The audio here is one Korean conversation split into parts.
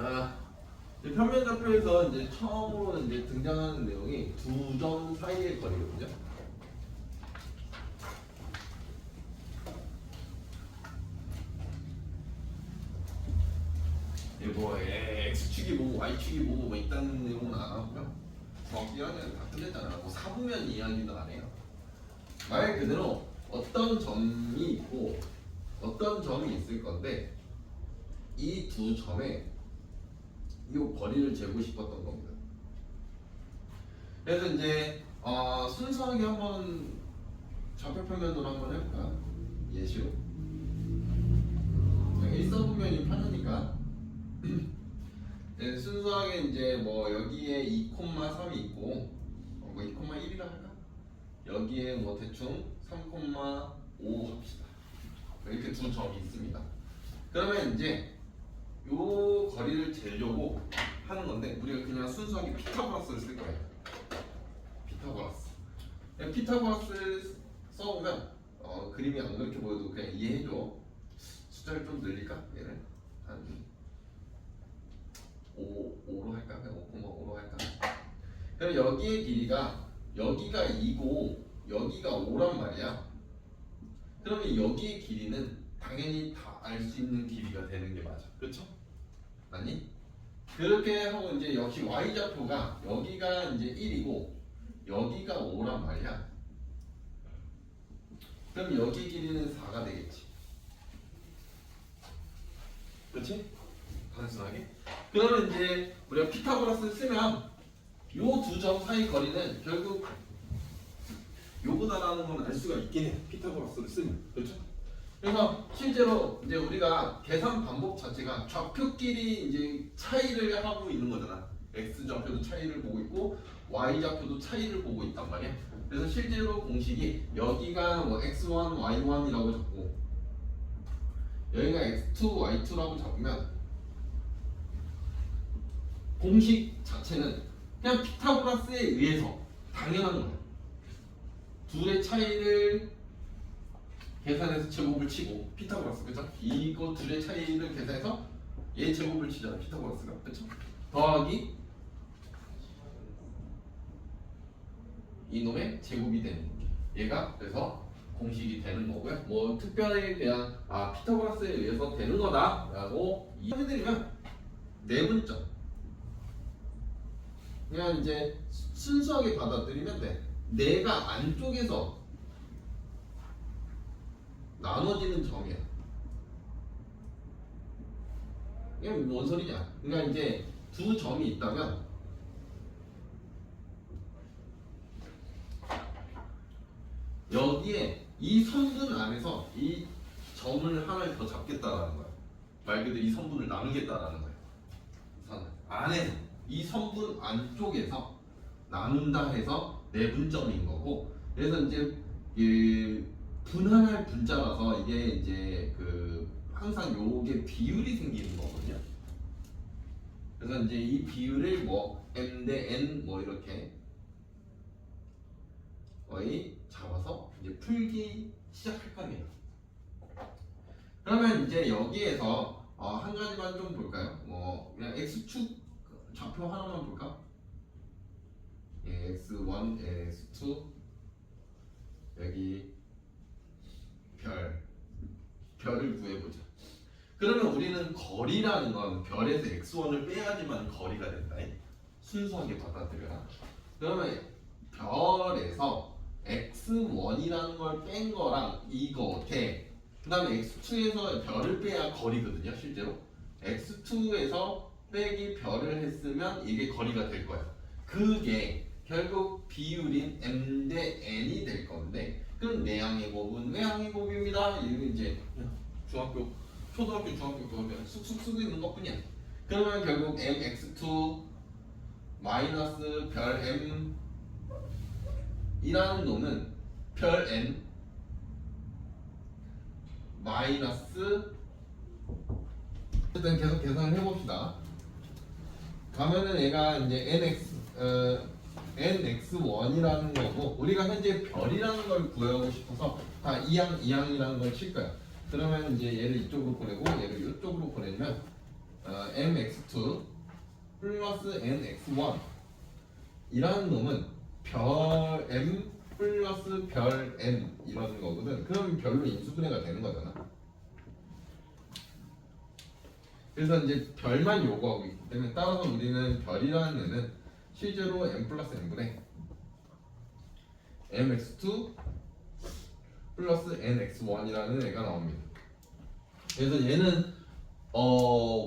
이제 평면좌표에서 이제 처음으로 이제 등장하는 내용이 두 점 사이의 거리거든요. 뭐 x축이 뭐고 y축이 뭐고 뭐 있다는 내용은 안 하고요. 정확히 하면 다 끝냈잖아. 뭐 사부면 이야기도 안 해요. 말 그대로 어떤 점이 있고 어떤 점이 있을 건데 이 두 점에 이 거리를 재고 싶었던 겁니다. 그래서 이제 순수하게 한번 좌표평면도로 한번 해볼까? 예시로 일사분면이 편하니까 네, 순수하게 이제 뭐 여기에 2,3이 있고 뭐 2,1이라 할까? 여기에 뭐 대충 3,5 합시다. 이렇게 두 점이 있습니다. 그러면 이제 요 거리를 재려고 하는 건데 우리가 그냥 순수하게 피타고라스를 쓸 거예요. 피타고라스. 피타고라스를 써보면 그림이 안 그렇게 보여도 그냥 이해해줘. 숫자를 좀 늘릴까? 얘를 한 5로 할까? 그냥 5,5로 할까? 그럼 여기의 길이가 여기가 2고 여기가 5란 말이야. 그러면 여기의 길이는 당연히 다 알 수 있는 길이가 되는 게 맞아. 그렇죠? 아니? 그렇게 하고 이제 역시 y좌표가 여기가 이제 1이고 여기가 5란 말이야. 그럼 여기 길이는 4가 되겠지. 그렇지? 단순하게. 그러면 이제 우리가 피타고라스를 쓰면 요 두 점 사이 거리는 결국 요거다라는 건 알 수가 있긴 해. 피타고라스를 쓰면. 그렇죠? 그래서 실제로 이제 우리가 계산 방법 자체가 좌표끼리 이제 차이를 하고 있는 거잖아. x 좌표도 차이를 보고 있고 y 좌표도 차이를 보고 있단 말이야. 그래서 실제로 공식이 여기가 뭐 x1, y1이라고 잡고 여기가 x2, y2라고 잡으면 공식 자체는 그냥 피타고라스에 의해서 당연한 거야. 둘의 차이를 계산해서 제곱을 치고 피타고라스 그죠? 이거 둘의 차이를 계산해서 얘 제곱을 치잖아 피타고라스가 그죠? 더하기 이놈의 제곱이 되는 거지. 얘가 그래서 공식이 되는 거고요. 뭐 특별히 그냥 피타고라스에 의해서 되는 거다라고 이해해드리면 내분점 그냥 이제 순수하게 받아들이면 돼. 내가 안쪽에서 나눠지는 점이야. 이게 뭔 소리냐? 그러니까 이제 두 점이 있다면 여기에 이 선분 안에서 이 점을 하나를 더 잡겠다라는 거야. 말 그대로 이 선분을 나누겠다라는 거야. 선 안에 이 선분 안쪽에서 나눈다 해서 내분점인 거고. 그래서 이제 분할할 분자라서 이게 이제 항상 요게 비율이 생기는 거거든요. 그래서 이제 이 비율을 뭐 m 대 n 뭐 이렇게 거의 잡아서 이제 풀기 시작할 겁니다. 그러면 이제 여기에서 한 가지만 좀 볼까요? 뭐 그냥 x축 좌표 하나만 볼까? 예, x1, x2 여기 별을 구해보자. 그러면 우리는 거리라는 건 별에서 x1을 빼야지만 거리가 된다. 순수하게 받아들여라. 그러면 별에서 x1이라는 걸 뺀 거랑 이거 대. 그 다음에 x2에서 별을 빼야 거리거든요. 실제로 x2에서 빼기 별을 했으면 이게 거리가 될 거야. 그게 결국 비율인 m 대 n이 될 건데 그럼 내항의 곱은 외항의 곱입니다. 이거 이제 중학교, 초등학교, 중학교 그러면 쑥쑥 쓰고 있는 것뿐이야. 그러면 결국 mx2 마이너스 별 m 이라는 놈은 별 n 마이너스 일단 계속 계산을 해봅시다. 가면은 얘가 이제 nx1이라는 거고 우리가 현재 별이라는 걸 구하고 싶어서 다 이항이라는 걸 칠 거야. 그러면 이제 얘를 이쪽으로 보내고 얘를 이쪽으로 보내면 mx2 플러스 nx1 이라는 놈은 별 m 플러스 별 n 이런 거거든. 그럼 별로 인수분해가 되는 거잖아. 그래서 이제 별만 요구하고 있기 때문에 따라서 우리는 별이라는 애는 실제로 m 플러스 n분의 mx2 플러스 nx1이라는 애가 나옵니다. 그래서 얘는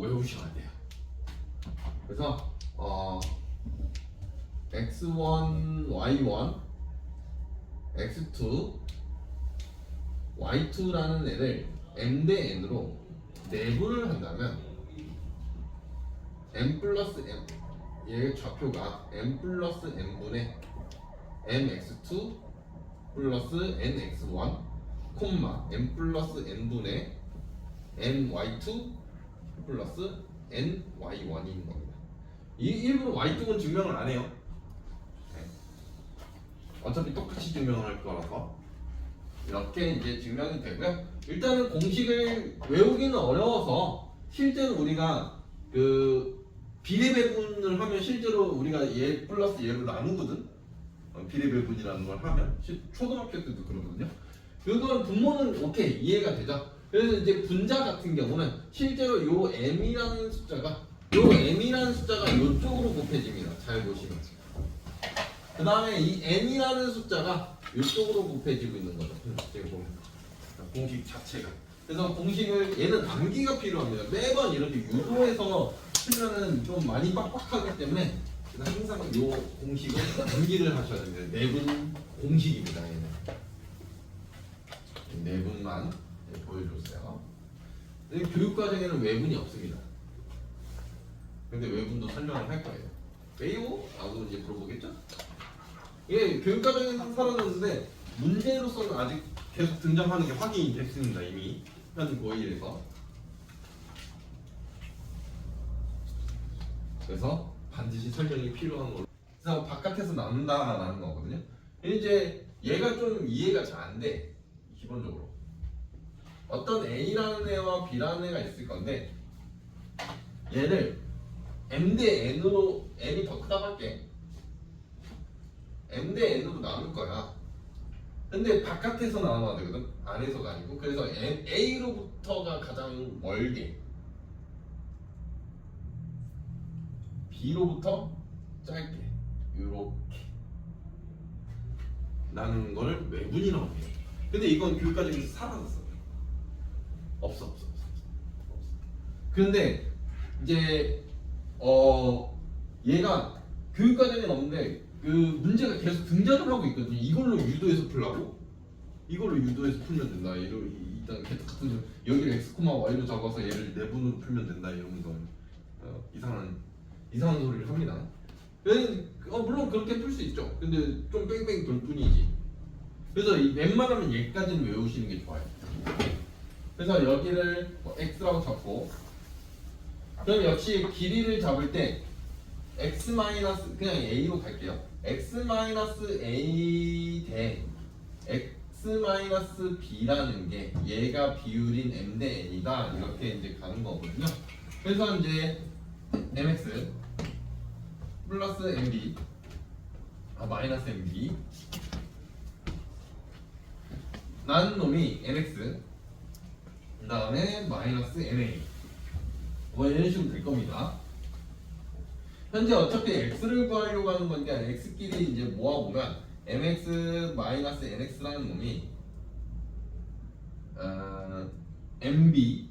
외우셔야 돼요. 그래서 x1, y1, x2, y2라는 애를 m 대 n으로 내분을 한다면 m 플러스 m 얘의 좌표가 m 플러스 n분의 mx2 플러스 nx1 콤마 m 플러스 n분의 ny2 플러스 ny1인 겁니다. 이 일부러 y2는 증명을 안 해요. 네. 어차피 똑같이 증명을 할 거라서 이렇게 이제 증명이 되고요. 일단은 공식을 외우기는 어려워서 실제로 우리가 그 비례 배분을 하면 실제로 우리가 얘 플러스 얘로 나누거든. 비례 배분이라는 걸 하면 초등학교 때도 그러거든요. 그건 분모는 오케이 이해가 되죠. 그래서 이제 분자 같은 경우는 실제로 요 m이라는 숫자가 요쪽으로 곱해집니다. 잘 보시면. 그 다음에 이 n이라는 숫자가 이쪽으로 곱해지고 있는 거죠. 지금 보면 공식 자체가. 그래서 공식을 얘는 암기가 필요합니다. 매번 이렇게 유도해서 쓰면은 좀 많이 빡빡하기 때문에 항상 요 공식을 암기를 하셔야 됩니다. 내분 공식입니다. 얘는 내분만 보여줬어요. 교육 과정에는 외분이 없습니다. 근데 외분도 설명을 할 거예요. 왜요? 라고 이제 물어보겠죠? 예, 교육 과정에서 사라졌는데 문제로서는 아직 계속 등장하는 게 확인이 됐습니다. 이미 현 고1에서. 그래서 반드시 설명이 필요한 걸로. 그래서 바깥에서 나눈다라는 거거든요. 이제 얘가 좀 이해가 잘 안 돼. 기본적으로. 어떤 A라는 애와 B라는 애가 있을 건데 얘를 M 대 N으로 N이 더 크다고 할게. M 대 N으로 나눌 거야. 근데 바깥에서 나눠야 되거든. 안에서가 아니고. 그래서 A로부터가 가장 멀게 B로부터 짧게 이렇게 나누는 걸 외분이라고 해요. 근데 이건 교육과정에서 사라졌어. 없어. 근데 이제 얘가 교육과정에는 없는데 그 문제가 계속 등장을 하고 있거든요. 이걸로 유도해서 풀라고? 이걸로 유도해서 풀면 된다. 일단 같은 여기를 x, y로 적어서 얘를 내분으로 풀면 된다. 이러면서 이상한 소리를 합니다. 물론 그렇게 풀 수 있죠. 근데 좀 뺑뺑 돌 뿐이지. 그래서 웬만하면 얘까지는 외우시는 게 좋아요. 그래서 여기를 x라고 잡고, 그럼 역시 길이를 잡을 때 x 마이너스 그냥 a로 갈게요. x 마이너스 a 대 x 마이너스 b라는 게 얘가 비율인 m 대 n이다 이렇게 이제 가는 거거든요. 그래서 이제 mx 플러스 mb 마이너스 mb 라는 놈이 mx 그 다음에 마이너스 ma 이런 식으로 될 겁니다. 현재 어차피 x를 구하려고 하는 건데 x끼리 이제 모아보면 mx 마이너스 nx라는 놈이 mb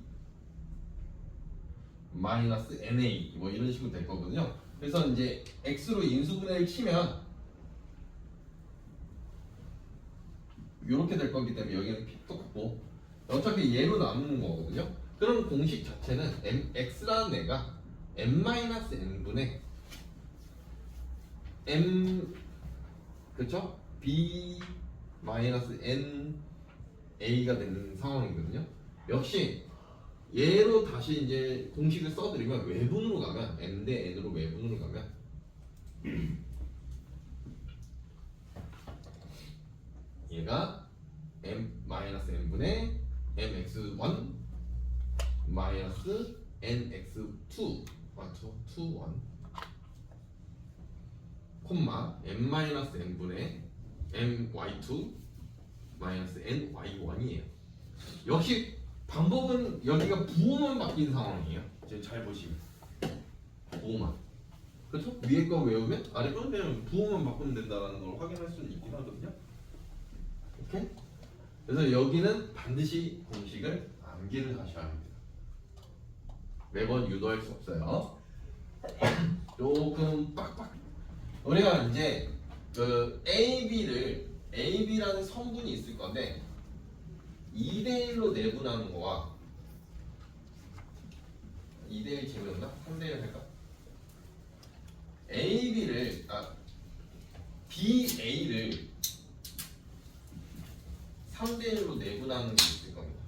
마이너스 na 이런 식으로 될 거거든요. 그래서 이제 x로 인수분해를 치면 이렇게 될 거기 때문에 여기는 똑같고 어차피 얘로 나누는 거거든요. 그럼 공식 자체는 x라는 애가 m-n분의 m 그쵸? b-n a가 되는 상황이거든요. 역시 얘로 다시 이제 공식을 써드리면 외분으로 가면 m 대 n으로 외분으로 가면 얘가 m-n분의 mx1 마이너스 nx2 맞죠? 2, 1 콤마 n-n분의 ny2 마이너스 ny1이에요. 역시 방법은 여기가 부호만 바뀐 상황이에요. 지금 잘 보시면 부호만. 그렇죠? 위에 거 외우면 아래 거 그냥 부호만 바꾸면 된다는 걸 확인할 수는 있긴 하거든요. 오케이? 그래서 여기는 반드시 공식을 암기를 하셔야 합니다. 매번 유도할 수 없어요. 조금 빡빡. 우리가 이제 그 AB라는 성분이 있을 건데 2대1로 내분하는 거와 2대1 재미없나? 3대1 할까? BA를 3대1로 내분하는 게 있을 겁니다.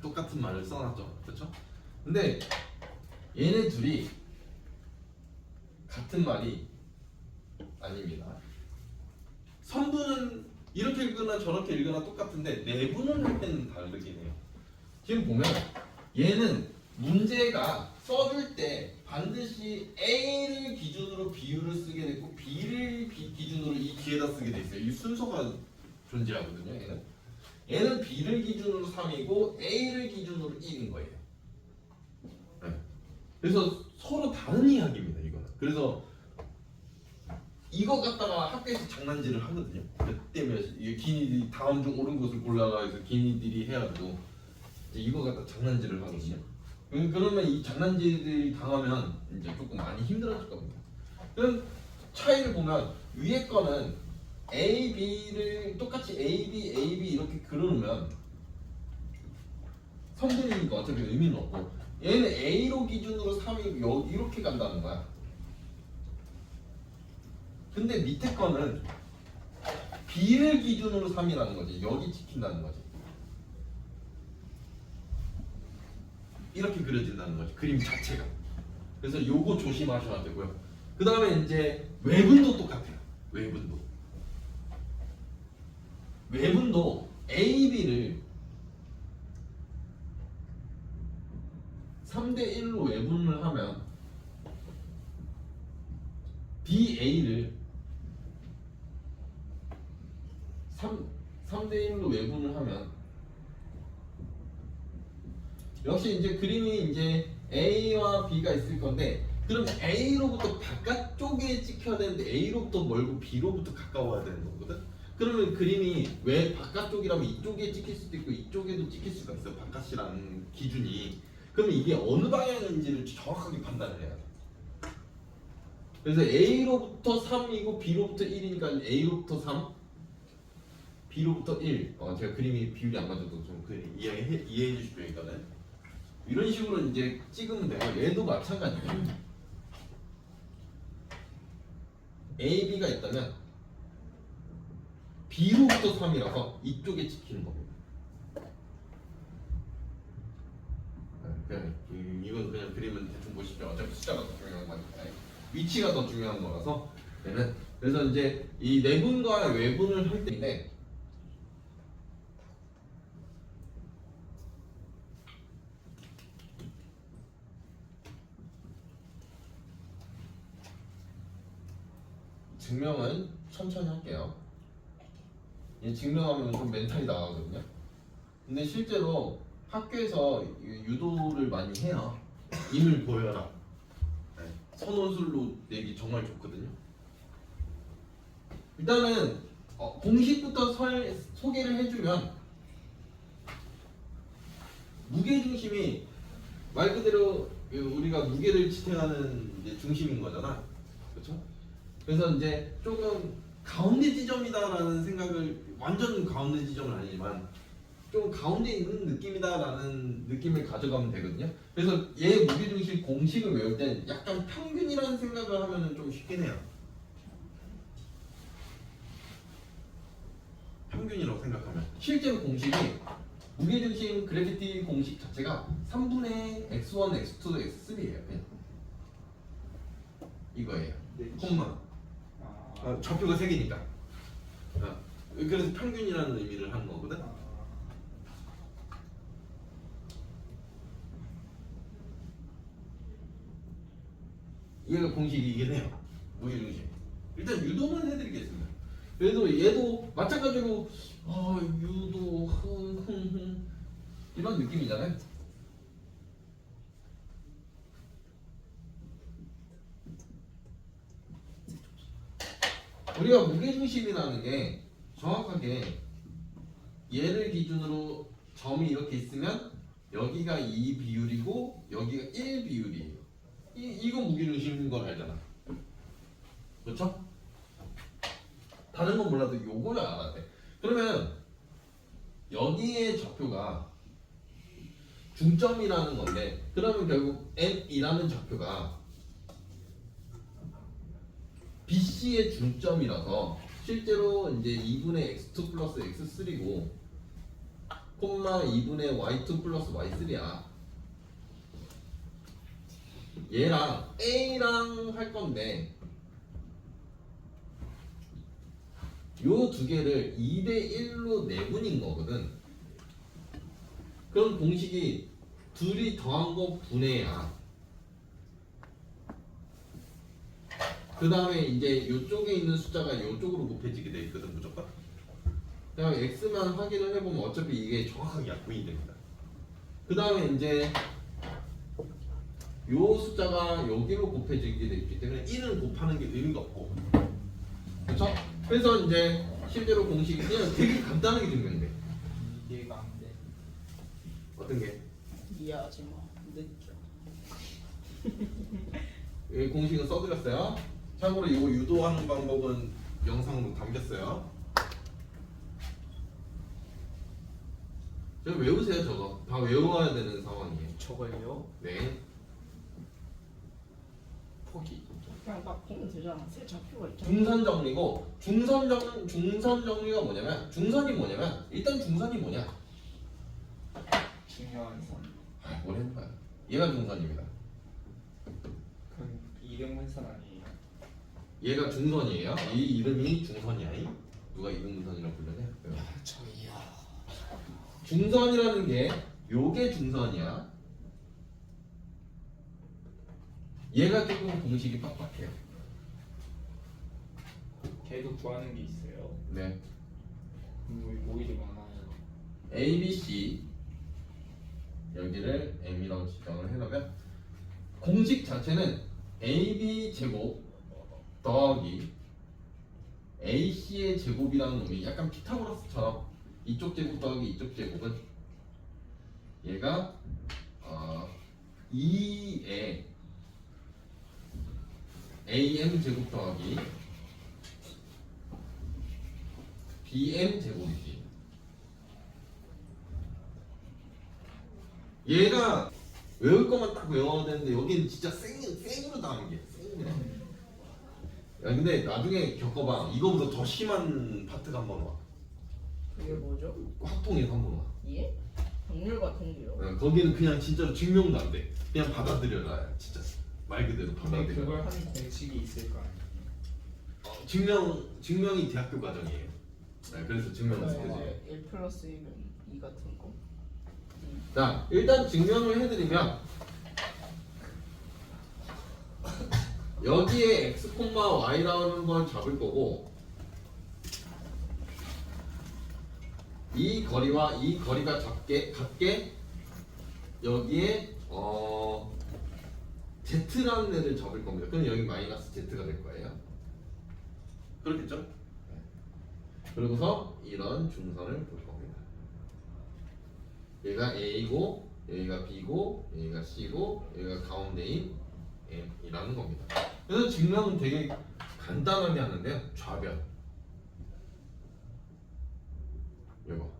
똑같은 말을 써놨죠. 그렇죠? 근데 얘네 둘이 같은 말이 아닙니다. 선분은 이렇게 읽거나 저렇게 읽거나 똑같은데 내분을 할 때는 다르긴 해요. 지금 보면 얘는 문제가 써줄 때 반드시 A를 기준으로 B를 쓰게 되고 B를 기준으로 이 뒤에다 쓰게 돼 있어요. 이 순서가 존재하거든요. 얘는 B를 기준으로 3이고 A를 기준으로 1인 거예요. 네. 그래서 서로 다른 이야기입니다. 이거는. 그래서 이거 갖다가 학교에서 장난질을 하거든요. 그때면 이게 기니들이 다음 중 옳은 것을 골라가서 기니들이 해야 되고 이거 갖다 장난질을 하거든요. 그러면 이 장난질을 당하면 이제 조금 많이 힘들어질 겁니다. 그럼 차이를 보면 위에 거는 A, B를 똑같이 A, B 이렇게 그려놓으면 성분이니까 어차피 의미는 없고 얘는 A로 기준으로 3이 이렇게 간다는 거야. 근데 밑에 거는 B를 기준으로 3이라는 거지. 여기 지킨다는 거지. 이렇게 그려진다는 거지. 그림 자체가. 그래서 요거 조심하셔야 되고요. 그 다음에 이제 외분도 똑같아요. 외분도 A, B를 3대1로 외분을 하면 BA를 3대1로 외분을 하면 역시 이제 그림이 이제 A와 B가 있을 건데 그럼 A로부터 바깥쪽에 찍혀야 되는데 A로부터 멀고 B로부터 가까워야 되는 거거든. 그러면 그림이 왜 바깥쪽이라면 이쪽에 찍힐 수도 있고 이쪽에도 찍힐 수가 있어. 바깥이라는 기준이. 그러면 이게 어느 방향인지를 정확하게 판단을 해야 돼. 그래서 A로부터 3이고 B로부터 1이니까 A로부터 3, B로부터 1. 제가 그림이 비율이 안 맞아도 좀 이해해 주십시오. 이거는 이런 식으로 이제 찍으면 되고 얘도 마찬가지예요. A, B가 있다면 B로부터 3이라서 이쪽에 찍히는 겁니다. 이건 그냥 그림은 대충 보십시오. 어차피 숫자가 더 중요한 거니까 위치가 더 중요한 거라서 얘는 그래서 이제 이 내분과 외분을 할 때인데 증명은 천천히 할게요. 이 증명하면 좀 멘탈이 나가거든요. 근데 실제로 학교에서 유도를 많이 해요. 임을 보여라. 선원술로 내기 정말 좋거든요. 일단은 공식부터 소개를 해주면 무게중심이 말 그대로 우리가 무게를 지탱하는 이제 중심인 거잖아. 그렇죠? 그래서 이제 조금 가운데 지점이다라는 생각을 완전 가운데 지점은 아니지만 좀 가운데 있는 느낌이다라는 느낌을 가져가면 되거든요. 그래서 얘 무게중심 공식을 외울 땐 약간 평균이라는 생각을 하면 좀 쉽긴 해요. 평균이라고 생각하면 실제로 공식이 무게중심 그래비티 공식 자체가 3분의 x1, x2, x3예요. 그냥 이거예요. 콤마. 좌표가 3개니까. 그래서 평균이라는 의미를 하는 거거든. 얘가 공식이긴 해요. 무게중심. 일단 유도는 해드리겠습니다. 그래도 얘도 마찬가지로 유도 흥흥흥 이런 느낌이잖아요. 우리가 무게중심이라는 게 정확하게 얘를 기준으로 점이 이렇게 있으면 여기가 2 비율이고 여기가 1 비율이에요. 이거 무게중심인 걸 알잖아. 그렇죠? 다른 건 몰라도 요거를 알아야 돼. 그러면 여기의 좌표가 중점이라는 건데 그러면 결국 N이라는 좌표가 BC의 중점이라서 실제로 이제 2분의 x2 플러스 x3고 콤마 2분의 y2 플러스 y3야. 얘랑 A랑 할 건데 요 두 개를 2대1로 내분인 거거든. 그럼 공식이 둘이 더한 거 분해야. 그 다음에 이제 요쪽에 있는 숫자가 요쪽으로 곱해지게 돼 있거든 무조건. 그 다음에 x만 확인을 해보면 어차피 이게 정확하게 약분이 됩니다. 그 다음에 이제 요 숫자가 여기로 곱해지게 돼 있기 때문에 1을 곱하는 게 의미가 없고, 그렇죠? 그래서 이제 실제로 공식이 그냥 되게 간단하게 증명돼. 이해가 안 돼. 어떤 게? 이해하지 마. 느껴. 이 공식은 써드렸어요. 참고로 이거 유도하는 방법은 영상으로 담겼어요. 저거 외우세요. 저거 다 외워야 되는 상황이에요. 저걸요? 네. 포기. 그냥 바꾸면 되잖아. 새 좌표가 있잖아. 중선 정리고 중선 정리가 뭐냐면 중선이 뭐냐면 일단 중선이 뭐냐? 중요한 선. 뭘 했는 거야? 얘가 중선입니다. 그럼 이등분선 아니에요? 얘가 중선이에요. 이 이름이 중선이야. 누가 이등분선이라고 불러냐? 저기요. 중선이라는 게 요게 중선이야. 얘가 조금 공식이 빡빡해요. 걔도 구하는 게 있어요. 네. 뭐 일이 많아요. A, B, C 여기를 M이라고 지정을 해놓으면 공식 자체는 AB 제곱 더하기 AC의 제곱이라는 놈이 약간 피타고라스처럼 이쪽 제곱 더하기 이쪽 제곱은 얘가 2의 AM 제곱 더하기 BM 제곱이지. 얘가 외울 것만 딱 외워야 되는데 여기는 진짜 생으로 나오는 게 생으로 나오는 게. 야 근데 나중에 겪어봐. 이거보다 더 심한 파트가 한 번 와. 그게 뭐죠? 확통에서 한 번 와. 예? 확률과 통계요? 거기는 그냥 진짜로 증명도 안 돼. 그냥 받아들여라. 진짜 말 그대로 근데 받아들여. 그걸 하는 공식이 있을 거 아니에요? 증명이 대학교 과정이에요. 네, 그래서 증명을 쓰지. 1 플러스 1은 2 같은 거? 자, 일단 증명을 해드리면 여기에 x, y라는 걸 잡을 거고 이 거리와 이 거리가 같게 여기에 z라는 애를 잡을 겁니다. 그럼 여기 마이너스 z가 될 거예요. 그렇겠죠? 네. 그러고서 이런 중선을 볼 겁니다. 얘가 A고 여기가 B고 여기가 C고 여기가 가운데인 M이라는 겁니다. 그래서 증명은 되게 간단하게 하는데요. 좌변 이거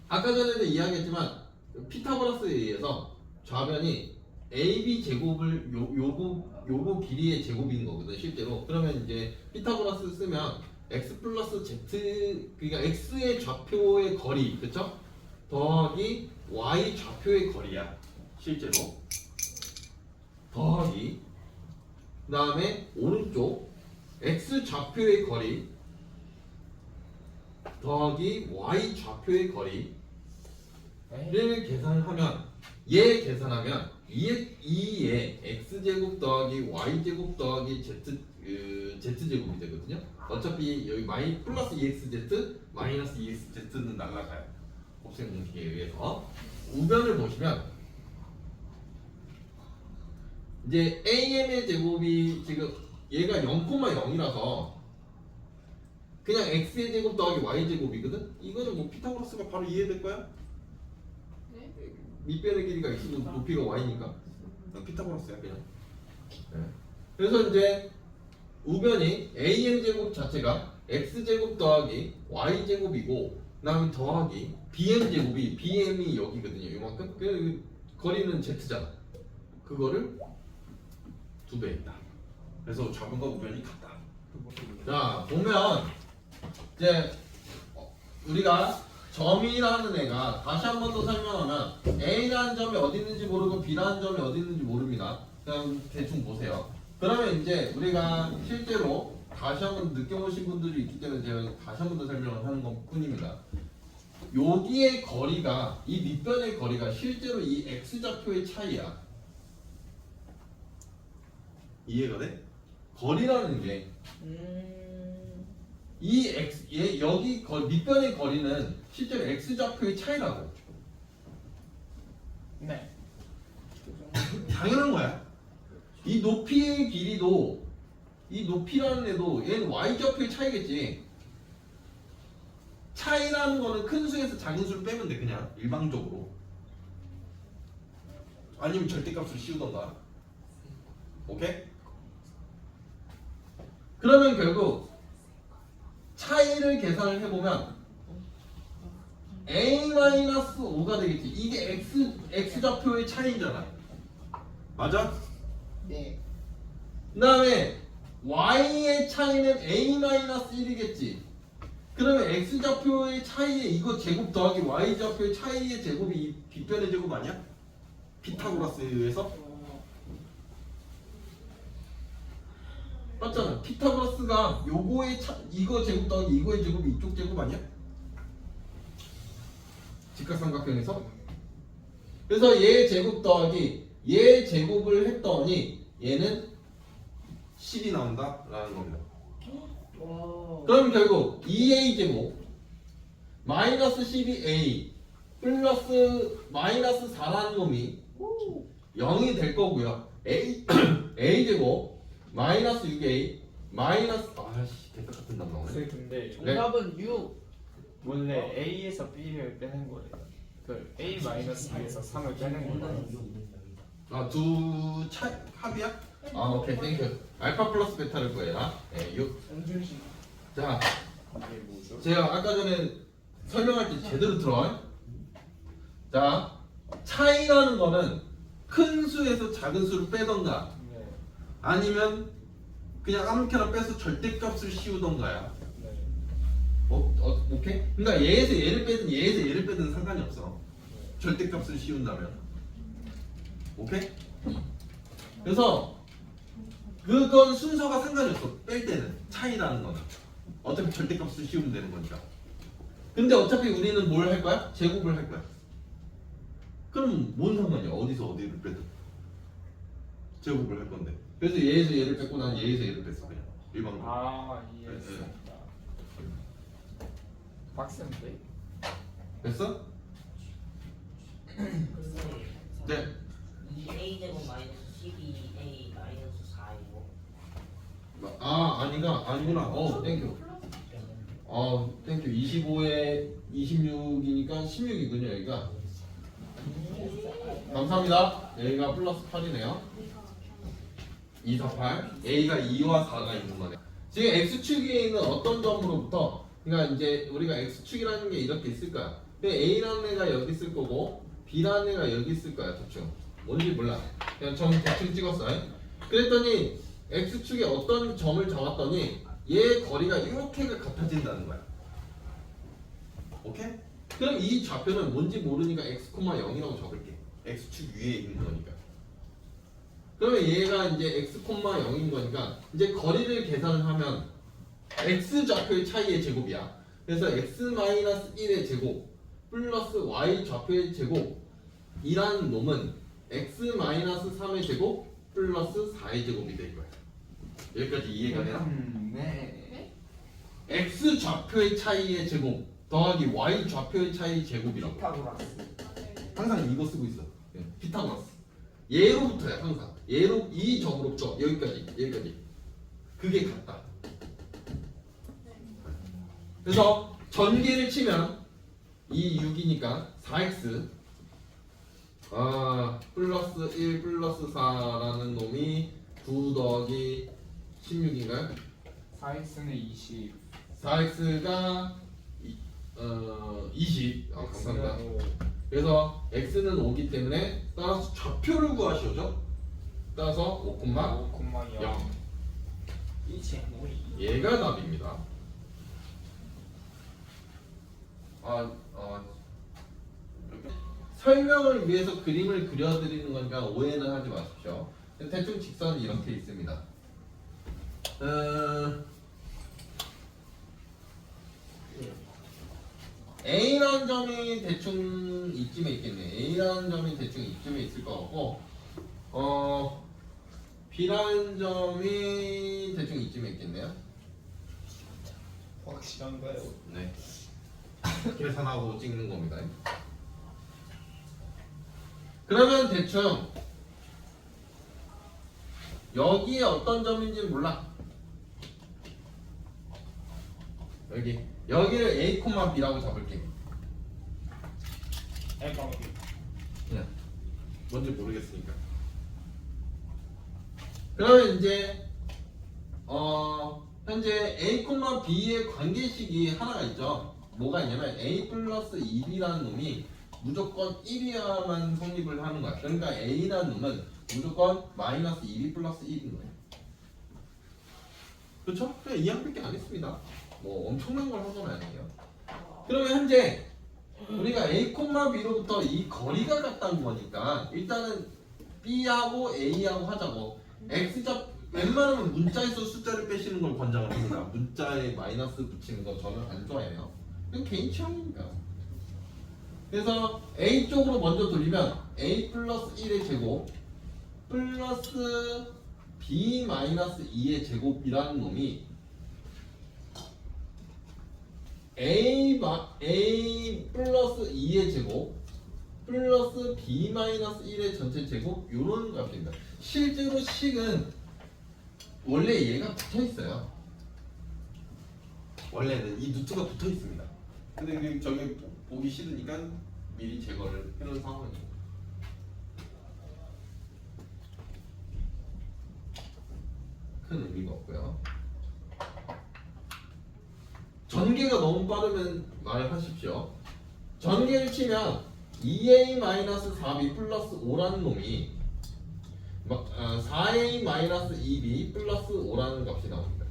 아까 전에도 이야기했지만 피타고라스에 의해서 좌변이 AB 제곱을 요거 길이의 제곱인 거거든 실제로. 그러면 이제 피타고라스 쓰면 x 플러스 z 그러니까 x의 좌표의 거리 그쵸? 더하기 y 좌표의 거리야 실제로. 더하기 그 다음에 오른쪽 x 좌표의 거리 더하기 y 좌표의 거리를 계산하면 얘 계산하면 2에 x제곱 더하기 y제곱 더하기 z제곱이 되거든요. 어차피 여기 플러스 2xz 마이너스 2xz는 날라가요. 곱셈 공식에 의해서. 우변을 보시면 이제 am의 제곱이 지금 얘가 0,0이라서 그냥 x의 제곱 더하기 y 제곱이거든. 이거는 뭐 피타고라스가 바로 이해될 거야. 밑변의 길이가 x고 높이가 y니까 피타고라스야 그냥. 네. 그래서 이제 우변이 am 제곱 자체가 x 제곱 더하기 y 제곱이고 그다음에 더하기 bm 제곱이 bm이 여기거든요. 이만큼. 그 거리는 z잖아. 그거를 2배 했다. 그래서 좌변과 우변이 같다. 자 보면 이제 우리가 점이라는 애가 다시 한 번 더 설명하면 A라는 점이 어디 있는지 모르고 B라는 점이 어디 있는지 모릅니다. 그냥 대충 보세요. 그러면 이제 우리가 실제로 다시 한 번 느껴보신 분들이 있기 때문에 제가 다시 한 번 더 설명을 하는 것 뿐입니다. 여기의 거리가 이 밑변의 거리가 실제로 이 X좌표의 차이야. 이해가 돼? 거리라는 게 이 x 여기 밑변의 거리는 실제로 x 좌표의 차이라고. 네. 당연한 거야. 이 높이의 길이도 이 높이라는 애도 얘는 y 좌표의 차이겠지. 차이라는 거는 큰 수에서 작은 수를 빼면 돼 그냥 일방적으로. 아니면 절대값을 씌우던가. 오케이? 그러면 결국 차이를 계산을 해보면 a-5가 되겠지. 이게 x좌표의 차이잖아. 맞아? 네. 그 다음에 y의 차이는 a-1이겠지. 그러면 x좌표의 차이에 이거 제곱 더하기 y좌표의 차이의 제곱이 이 빗변의 제곱 아니야? 피타고라스에 의해서? 맞잖아. 피타고라스가 요거의 이거 제곱 더하기 이거의 제곱이 이쪽 제곱 아니야? 직각삼각형에서. 그래서 얘 제곱 더하기 얘 제곱을 했더니 얘는 10이 나온다 라는 겁니다. 와. 그럼 결국 2a 제곱 마이너스 12a 플러스 마이너스 4라는 놈이 0이 될 거고요. a 제곱 마이너스 6a 마이너스 아씨 대가 같은 답 나오네. 선생님 근데 정답은 6. 원래 A에서 B를 빼는 거예요. 그 A 마이너스 B에서 3을 빼는 거예요. 아두 합이야? 아 오케이 땡큐. 알파 플러스 베타를 구해라. 네 6. 영준씨. 자 이게 뭐죠? 제가 아까 전에 설명할 때 제대로 들어와. 자 차이라는 거는 큰 수에서 작은 수를 빼던가 네. 아니면 그냥 아무렇게나 빼서 절대값을 씌우던가야. 네. 오케이? 그러니까 얘에서 얘를 빼든 얘에서 얘를 빼든 상관이 없어. 절대값을 씌운다면. 오케이? 그래서 그건 순서가 상관이 없어. 뺄 때는 차이라는 거는 어차피 절대값을 씌우면 되는 거니까. 근데 어차피 우리는 뭘 할 거야? 제곱을 할 거야. 그럼 뭔 상관이야? 어디서 어디를 빼든 제곱을 할 건데. 그래서 얘에서 얘를 뺐고 난 얘에서 얘를 뺐어 그냥 일반적으로. 아 이해했습니다. 빡센데? 됐어? 네. 2a 제곱 마이너스 12a 마이너스 4이고 아니구나. 땡큐. 땡큐. 25에 26이니까 16이군요 여기가. 감사합니다. 여기가 플러스 8이네요. 2, 4, 8. A가 2와 4가 있는 거네. 지금 X축에 있는 어떤 점으로부터 그러니까 이제 우리가 X축이라는 게 이렇게 있을 거야. 근데 A라는 애가 여기 있을 거고 B라는 애가 여기 있을 거야. 대충. 뭔지 몰라. 그냥 점 대충 찍었어. 그랬더니 X축에 어떤 점을 잡았더니 얘 거리가 이렇게가 같아진다는 거야. 오케이? 그럼 이 좌표는 뭔지 모르니까 x, 0이라고 적을게. x축 위에 있는 거니까. 그러면 얘가 이제 x, 0인 거니까 이제 거리를 계산을 하면 x 좌표의 차이의 제곱이야. 그래서 x-1의 제곱 플러스 y 좌표의 제곱 이라는 놈은 x-3의 제곱 플러스 4의 제곱이 될 거야. 여기까지 이해가 되나? 네. x 좌표의 차이의 제곱 더하기 y 좌표의 차이의 제곱이라고. 피타고라스. 항상 이거 쓰고 있어. 피타고라스. 얘로부터야 항상. 얘로 이 점으로부터 여기까지. 그게 같다. 그래서 전개를 치면 이 6이니까 4x 플러스 1 플러스 4라는 놈이 9 더하기 16인가요? 4x는 20. 4x가 20. 감사합니다. X는 5. 그래서 x는 5기 때문에 따라서 좌표를 구하시오죠. 따라서 5,0. 5,0. 얘가 답입니다. 설명을 위해서 그림을 그려드리는 거니까 오해는 하지 마십시오. 대충 직선은 이렇게 있습니다. A라는 점이 대충 이쯤에 있겠네. A라는 점이 대충 이쯤에 있을 것 같고, B라는 점이 대충 이쯤에 있겠네요. 확실한가요? 네. 계산하고 찍는 겁니다. 그러면 대충 여기에 어떤 점인지 몰라. 여기를 A, B라고 잡을게. 그냥 뭔지 모르겠으니까. 그러면 이제 현재 A, B의 관계식이 하나가 있죠. 뭐가 있냐면 A 플러스 2B라는 놈이 무조건 1이야만 성립을 하는 거야. 그러니까 A라는 놈은 무조건 마이너스 2B 플러스 1인 거예요. 그렇죠? 그냥 이 양밖에 안 했습니다. 뭐 엄청난 걸 한 건 아니에요. 그러면 현재 우리가 A, B로부터 이 거리가 같다는 거니까 일단은 B하고 A하고 하자고. X자 웬만하면 문자에서 숫자를 빼시는 걸 권장을 합니다. 문자에 마이너스 붙이는 거 저는 안 좋아해요. 그건 개인 취향이니까. 그래서 A 쪽으로 먼저 돌리면 A 플러스 1의 제곱 플러스 B 마이너스 2의 제곱이라는 놈이 A 플러스 2의 제곱 플러스 B 마이너스 1의 전체 제곱 요런 값입니다. 실제로 식은 원래 얘가 붙어 있어요. 원래는 이 루트가 붙어 있습니다. 근데 저기 보기 싫으니까 미리 제거를 해놓은 상황이에요. 큰 의미가 없고요. 전개가 너무 빠르면 말하십시오. 전개를 치면 2a-4b 플러스 5라는 놈이 4a-2b 플러스 5라는 값이 나옵니다.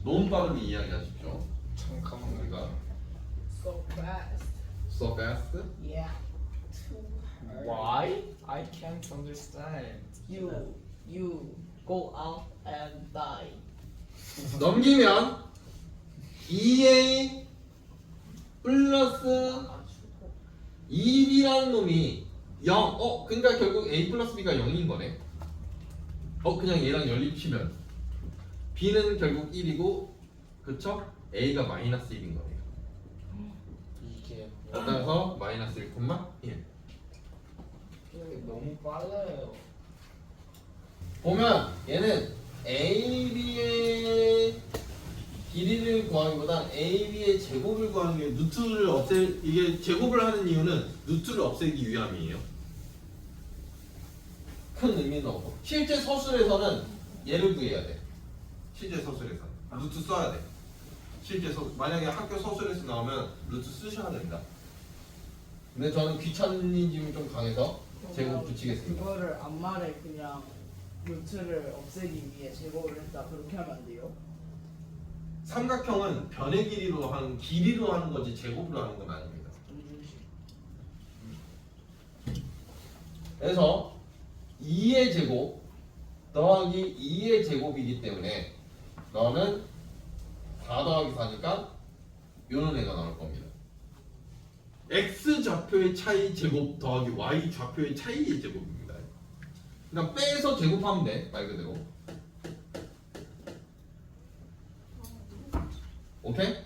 너무 빠르게 이야기하십시오. 잠깐만. 우리가 So fast. so fast. Yeah. Too hard. Why? I can't understand. You go out and die. 넘기면 2a 플러스 2b라는 놈이 0. 그러니까 결국 a 플러스 b가 0인 거네. 그냥 얘랑 연립치면 b는 결국 1이고, 그쵸? a가 마이너스 1인 거네요. 이게 따라서 마이너스 1,1. 너무 빨라요. 보면 얘는 a, b의 길이를 구하기보다 a, b의 제곱을 구하는 게 루트를 이게 제곱을 하는 이유는 루트를 없애기 위함이에요. 큰 의미는 없고, 실제 서술에서는 얘를 구해야 돼. 실제 서술에서 루트 써야 돼. 만약에 학교 서술에서 나오면 루트 쓰셔야 된다. 근데 저는 귀차니즘이 좀 강해서 제곱 붙이겠습니다. 그거를 앞말에 그냥 루트를 없애기 위해 제곱을 했다. 그렇게 하면 안 돼요? 삼각형은 변의 길이로 하는 거지 제곱으로 하는 건 아닙니다. 그래서 2의 제곱 더하기 2의 제곱이기 때문에 너는 4 더하기 4니까 요런 애가 나올 겁니다. x 좌표의 차이 제곱 더하기 y 좌표의 차이의 제곱입니다. 그냥 빼서 제곱하면 돼, 말 그대로. 오케이?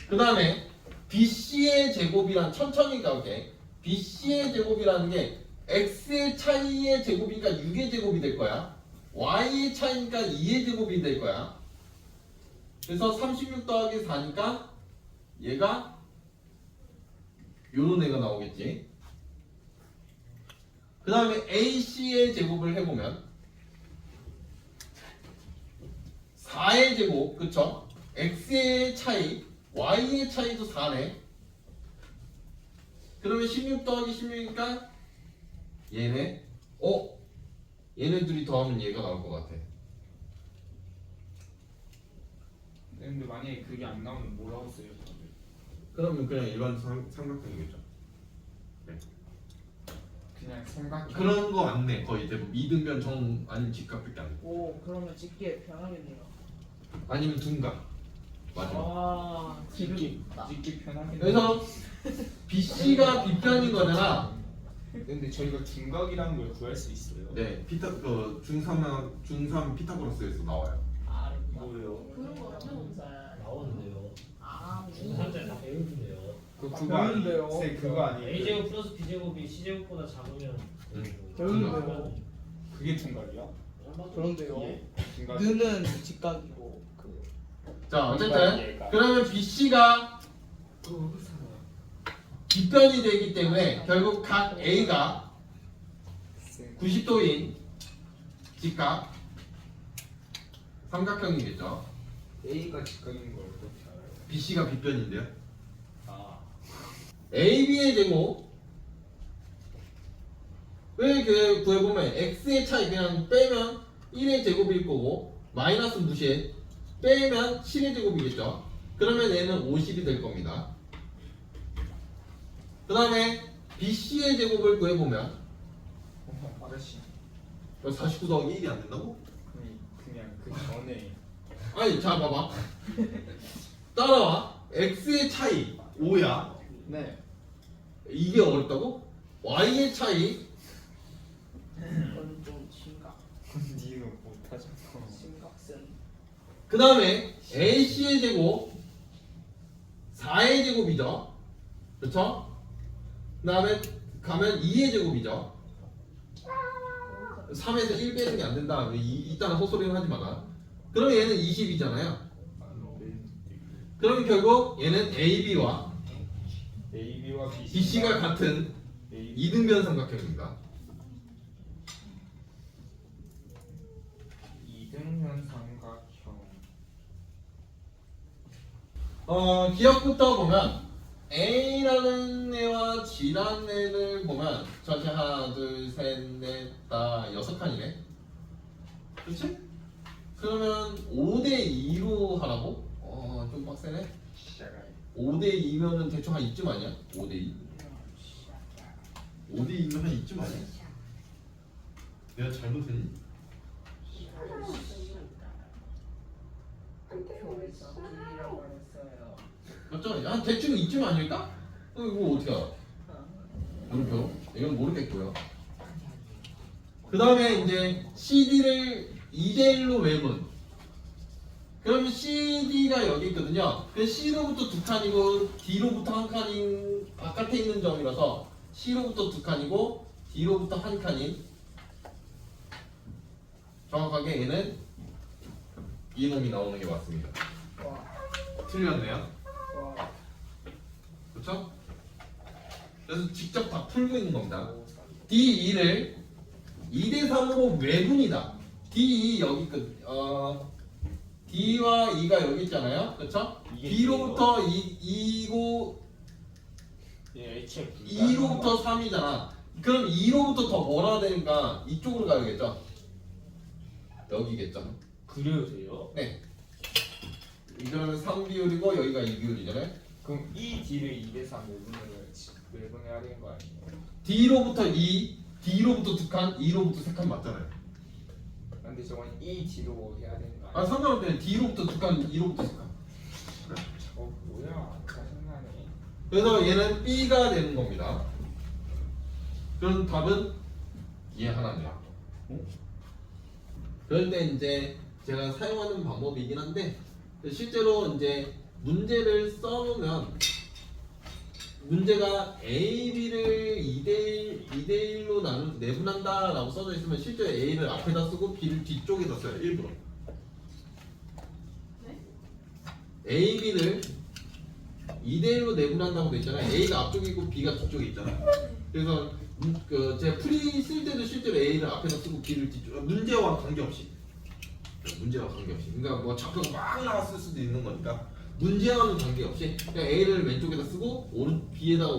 그 다음에 BC의 제곱이란 천천히 가볼게. BC의 제곱이라는 게 x의 차이의 제곱이니까 6의 제곱이 될 거야. y의 차이니까 2의 제곱이 될 거야. 그래서 36 더하기 4니까 얘가 요런 애가 나오겠지. 그 다음에 AC의 제곱을 해보면 4의 제곱, 그쵸? x의 차이, y의 차이도 4네. 그러면 16 더하기 16이니까 얘네. 얘네 둘이 더하면 얘가 나올 것 같아. 근데 만약에 그게 안 나오면 뭐라고 써요? 그러면 그냥 일반 삼각형이겠죠. 그냥 삼각형. 그런 거 안 내. 거의 대부분 이등변 정 아니면 직각밖에 안 내. 오 그러면 찍기 편하겠네요. 아니면 둔각. 맞아. 아 찍기 기름다. 찍기 편하게. 그래서 BC가 B편인 거잖아. 근데 저희가 둔각이라는 걸 구할 수 있어요. 네, 중3 피타고라스에서 나와요. 뭐예요? 그런 거 같아요. 나오는데요. 아 중3 때다 배우는데요. 그거 배우는데요. 아니에요? 쌤 그거 아니에요? a제곱 플러스 b제곱이 c제곱보다 작으면 배우는데요. 그게 둔각이야? 그런데요. 둔각. 느는 직각이고 그 자, 어쨌든 그러면 BC가 B편이 되기 때문에 결국 각 A가 90도인 직각 삼각형이겠죠. A가 직각인 걸 어떻게 알아요? BC가 B편인데요. 아, AB의 제곱 왜 그 구해보면 X의 차이 그냥 빼면 1의 제곱일 거고 마이너스 무시해 빼면 7의 제곱이겠죠. 그러면 얘는 50이 될 겁니다. 그 다음에 BC의 제곱을 구해보면 아저씨. 49 더하기 1이 안 된다고? 그냥 그 전에 아니 자 봐봐 따라와. X의 차이 5야. 네. 이게 어렵다고? Y의 차이 그건 좀 심각. 니는 못하잖아. 심각슨. 그 다음에 AC의 제곱 4의 제곱이죠. 그렇죠? 그 다음에 가면 2의 제곱이죠. 3에서 1 빼는 게 안 된다. 이따는 헛소리는 하지 마라. 그러면 얘는 20이잖아요. 그러면 결국 얘는 AB와 AB와 BC가 같은 이등변 삼각형입니다. 이등변 삼각형. 기억부터 보면 A라는 애와 G라는 애를 보면 전체 하나 둘셋넷다 6칸이네. 그렇지? 그러면 5대2로 하라고? 좀 빡세네. 5대2면은 대충 한 이쯤 아니야? 5대2? 5대2면 한 이쯤 아니야? 내가 잘못했니? 교회에서 길이라고 했어요. 맞죠? 한 대충 이쯤 아닐까? 이거 어떻게 알아? 물음표. 이건 모르겠고요. 그 다음에 이제 CD를 2대1로 외분. 그러면 CD가 여기 있거든요. 그 C로부터 두 칸이고 D로부터 한 칸인 바깥에 있는 점이라서 C로부터 두 칸이고 D로부터 한 칸인 정확하게 얘는 이놈이 나오는 게 맞습니다. 와. 틀렸네요. 와. 그렇죠? 그래서 직접 다 풀고 있는 겁니다. D2를 2대3으로 외분이다. D2 여기 D와 2가 여기 있잖아요. 그렇죠? 이게 B로부터 2고 얘 애초에 2로부터 3이잖아. 그럼 2로부터 더 멀어야 되니까 이쪽으로 가야겠죠? 여기겠죠? 그려도 돼요? 네. 그러면 3비율이고 여기가 2비율이잖아요. 그럼 이 D를 2대3 외분해야 되는 거 아니에요? D로부터 2, D로부터 2칸, E로부터 3칸 맞잖아요. 근데 저건 이 D로 해야 되는 거 아 아니에요? 상관없어요. D로부터 2칸, E로부터 3칸. 저거 뭐야? 짜증나네. 그래서 얘는 B가 되는 겁니다. 그럼 답은 얘 하나네요. 그럴 때 이제 제가 사용하는 방법이긴 한데 실제로 이제 문제를 써놓으면 문제가 A, B를 2대1로 내분한다 라고 써져 있으면 실제 A를 앞에다 쓰고 B를 뒤쪽에다 써요. 일부러. 네? A, B를 2대1로 내분한다고 돼 있잖아요. A가 앞쪽에 있고 B가 뒤쪽에 있잖아요. 그래서 제가 풀이 쓸 때도 실제로 A를 앞에다 쓰고 B를 뒤쪽, 문제와 관계없이. 그러니까 뭐 좌표가 막 나왔을 수도 있는 거니까 문제와는 관계없이 그냥 A를 왼쪽에다 쓰고 B에다가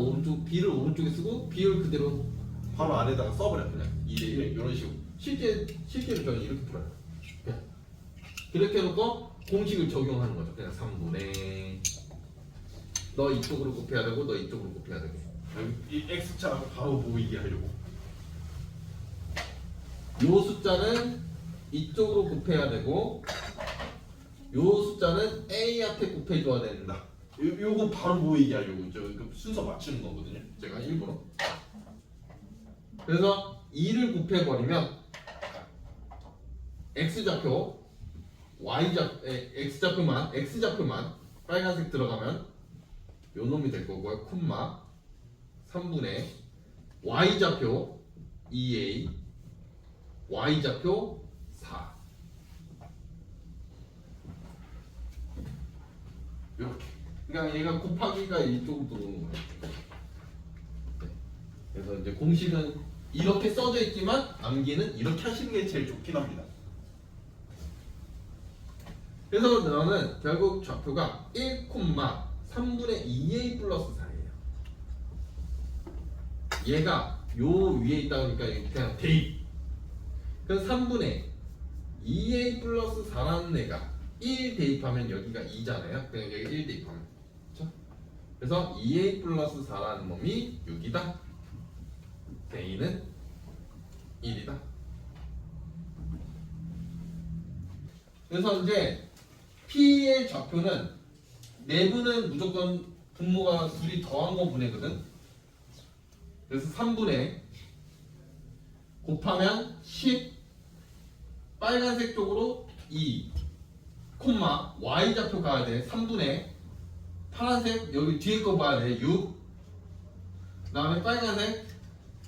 B를 오른쪽에 쓰고 B를 그대로 바로 아래다가 써버려. 그냥 2대1 이런 식으로. 실제로 저는 이렇게 풀어요. 그렇게 해놓고 공식을 적용하는 거죠. 그냥 3분의 너 이쪽으로 곱해야 되고 너 이쪽으로 곱해야 되고 이 X자 바로 보이게 하려고 요 숫자는 이쪽으로 곱해야 되고 요 숫자는 A한테 곱해줘야 된다. 요거 바로 보이게 하려고 순서 맞추는 거거든요. 제가 일부러. 그래서 2를 곱해버리면 X좌표 X좌표만 빨간색 들어가면 요 놈이 될 거고요. 콤마 3분의 Y좌표 2A Y좌표 4 이렇게. 그러니까 얘가 곱하기가 이쪽으로 들어오는 거예요. 네. 그래서 이제 공식은 이렇게 써져 있지만 암기는 이렇게 하시는 게 제일 좋긴 합니다. 그래서 너는 결국 좌표가 1,3분의 2a 플러스 4예요. 얘가 요 위에 있다 보니까 그냥 대입. 그래서 3분의 2a 플러스 4라는 애가 1 대입하면 여기가 2잖아요. 그냥 여기 1 대입하면. 그렇죠? 그래서 2a 플러스 4라는 놈이 6이다. a는 1이다. 그래서 이제 P의 좌표는 내분은 무조건 분모가 둘이 더한 거 분해거든. 그래서 3분의 곱하면 10 빨간색 쪽으로 2 콤마 Y 좌표 가야 돼. 3분의 파란색 여기 뒤에 거 봐야 돼. 6 그 다음에 빨간색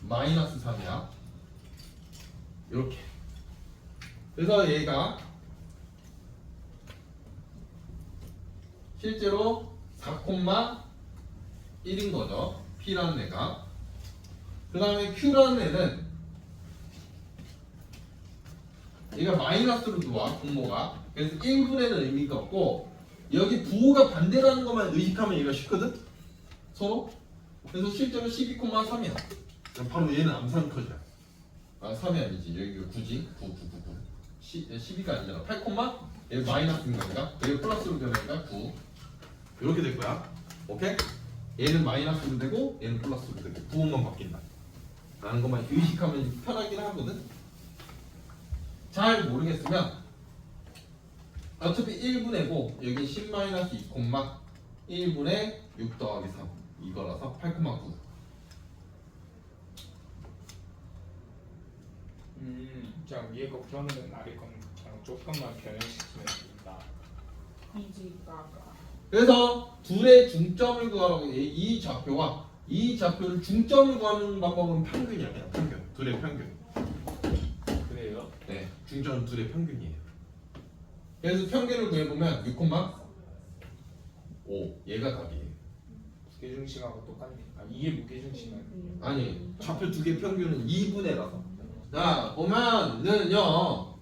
마이너스 3이야. 이렇게. 그래서 얘가 실제로 4,1인 거죠. P라는 애가. 그 다음에 Q라는 애는 얘가 마이너스로 들어와 분모가. 그래서 1분에는 의미가 없고 여기 부호가 반대라는 것만 의식하면 얘가 쉽거든. 서로. 그래서 실제로 12,3이야. 바로 얘는 암산 커져요. 아 3이 아니지. 여기가 9지. 9. 12가 아니잖아. 8, 얘 마이너스인 거니까 여기 플러스로 되니까 9. 이렇게 될 거야. 오케이? 얘는 마이너스로 되고 얘는 플러스로 되고 부호만 바뀐다 라는 것만 의식하면 편하긴 하거든. 잘 모르겠으면 어차피 1분의고 여기 10-2, 1분의 6 더하기 3 이거라서 8,9. 자 위에 거 풀어놓으면 아래 건 그냥 조금만 변형시키면 된다. 이지가가. 그래서 둘의 중점을 구하라고 이 좌표와 이 좌표를 중점을 구하는 방법은 평균이야. 그냥 평균. 둘의 평균. 그래요? 네, 중점은 둘의 평균이에요. 그래서 평균을 구해보면 6,5 얘가 답이에요. 무게중심하고 똑같네. 아 이게 무게중심은 아니 좌표 두 개 평균은 2분의 라서. 자 보면은요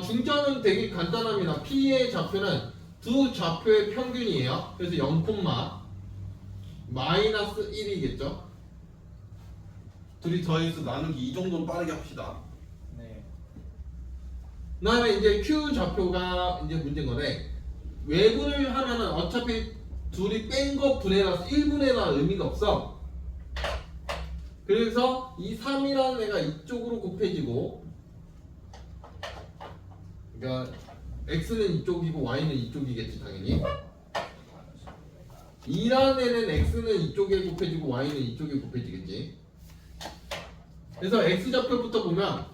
중점은 되게 간단합니다. P의 좌표는 두 좌표의 평균이에요. 그래서 0, 마이너스 1이겠죠. 둘이 더해서 나누기 이 정도는 빠르게 합시다. 네. 그 다음에 이제 Q 좌표가 이제 문제인 거네. 외분을 하면은 어차피 둘이 뺀 거 분해라서 1분해라 의미가 없어. 그래서 이 3이라는 애가 이쪽으로 곱해지고 그러니까 X는 이쪽이고 Y는 이쪽이겠지 당연히. 2라는 애는 x는 이쪽에 곱해지고 y는 이쪽에 곱해지겠지. 그래서 x좌표부터 보면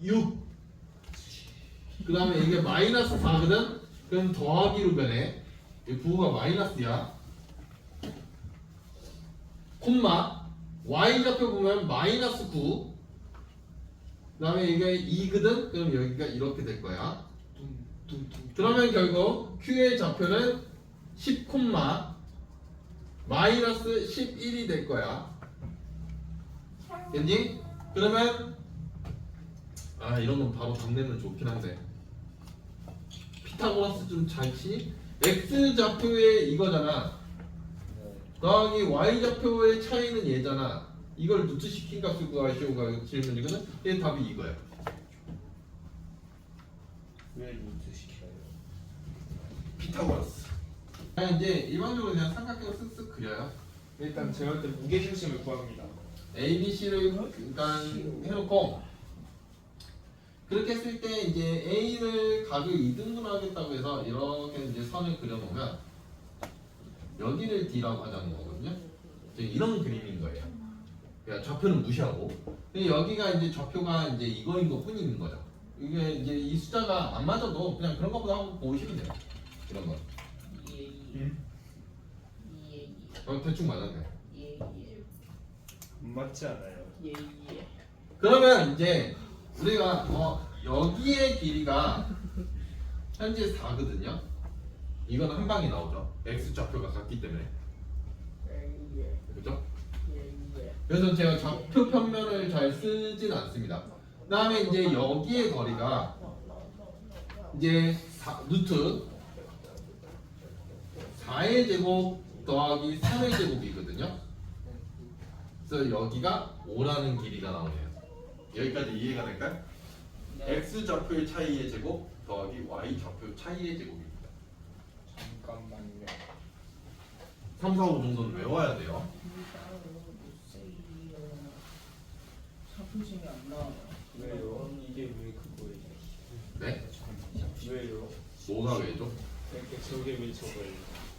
6, 그 다음에 이게 마이너스 4거든? 그럼 더하기로 변해. 이 부호가 마이너스야. 콤마 y좌표 보면 마이너스 9, 그 다음에 이게 2거든? 그럼 여기가 이렇게 될 거야. 그러면 결국 q의 좌표는 10, 마이너스 11이 될 거야. 됐니? 그러면 이런 건 바로 답 내면 좋긴 한데 피타고라스 좀 잘 치니? x 좌표의 이거잖아. 더하기 y 좌표의 차이는 얘잖아. 이걸 루트시킨 값을 구하시오가 질문이거든. 얘 답이 이거야. 왜 루트 시켜요? 피타고라스. 이제 일반적으로 그냥 삼각형을 쓱쓱 그려요. 일단 제가 볼 때 무게 중심을 구합니다. A, B, C를 일단 해놓고 그렇게 했을 때 이제 A를 각을 2등분 하겠다고 해서 이렇게 이제 선을 그려놓으면 여기를 D라고 하자는 거거든요. 이제 이런 그림인 거예요. 그러니까 좌표는 무시하고 근데 여기가 이제 좌표가 이제 이거인 것 뿐인 거죠. 이게 이제 이 숫자가 안 맞아도 그냥 그런 것보다 하고 보시면 돼요. 이런 거. 대충 맞았네. 맞지 않아요? 그러면 이제 우리가 여기의 길이가 현재 4거든요. 이건 한 방에 나오죠. x 좌표가 같기 때문에. 그렇죠? 그래서 제가 좌표 평면을 잘 쓰진 않습니다. 그다음에 이제 여기의 거리가 이제 루트 4의 제곱 더하기 3의 제곱이거든요. 그래서 여기가 5라는 길이가 나오네요. 여기까지 이해가 될까요? x 좌표의 차이의 제곱 더하기 y 좌표 차이의 제곱입니다. 잠깐만요. 3, 4, 5 정도는 외워야 돼요. 사표심이 안 나와요. 왜요? 이게 왜 그거예요? 네? 왜요? 뭐가 왜죠? 이렇게 저게 왜 저거예요?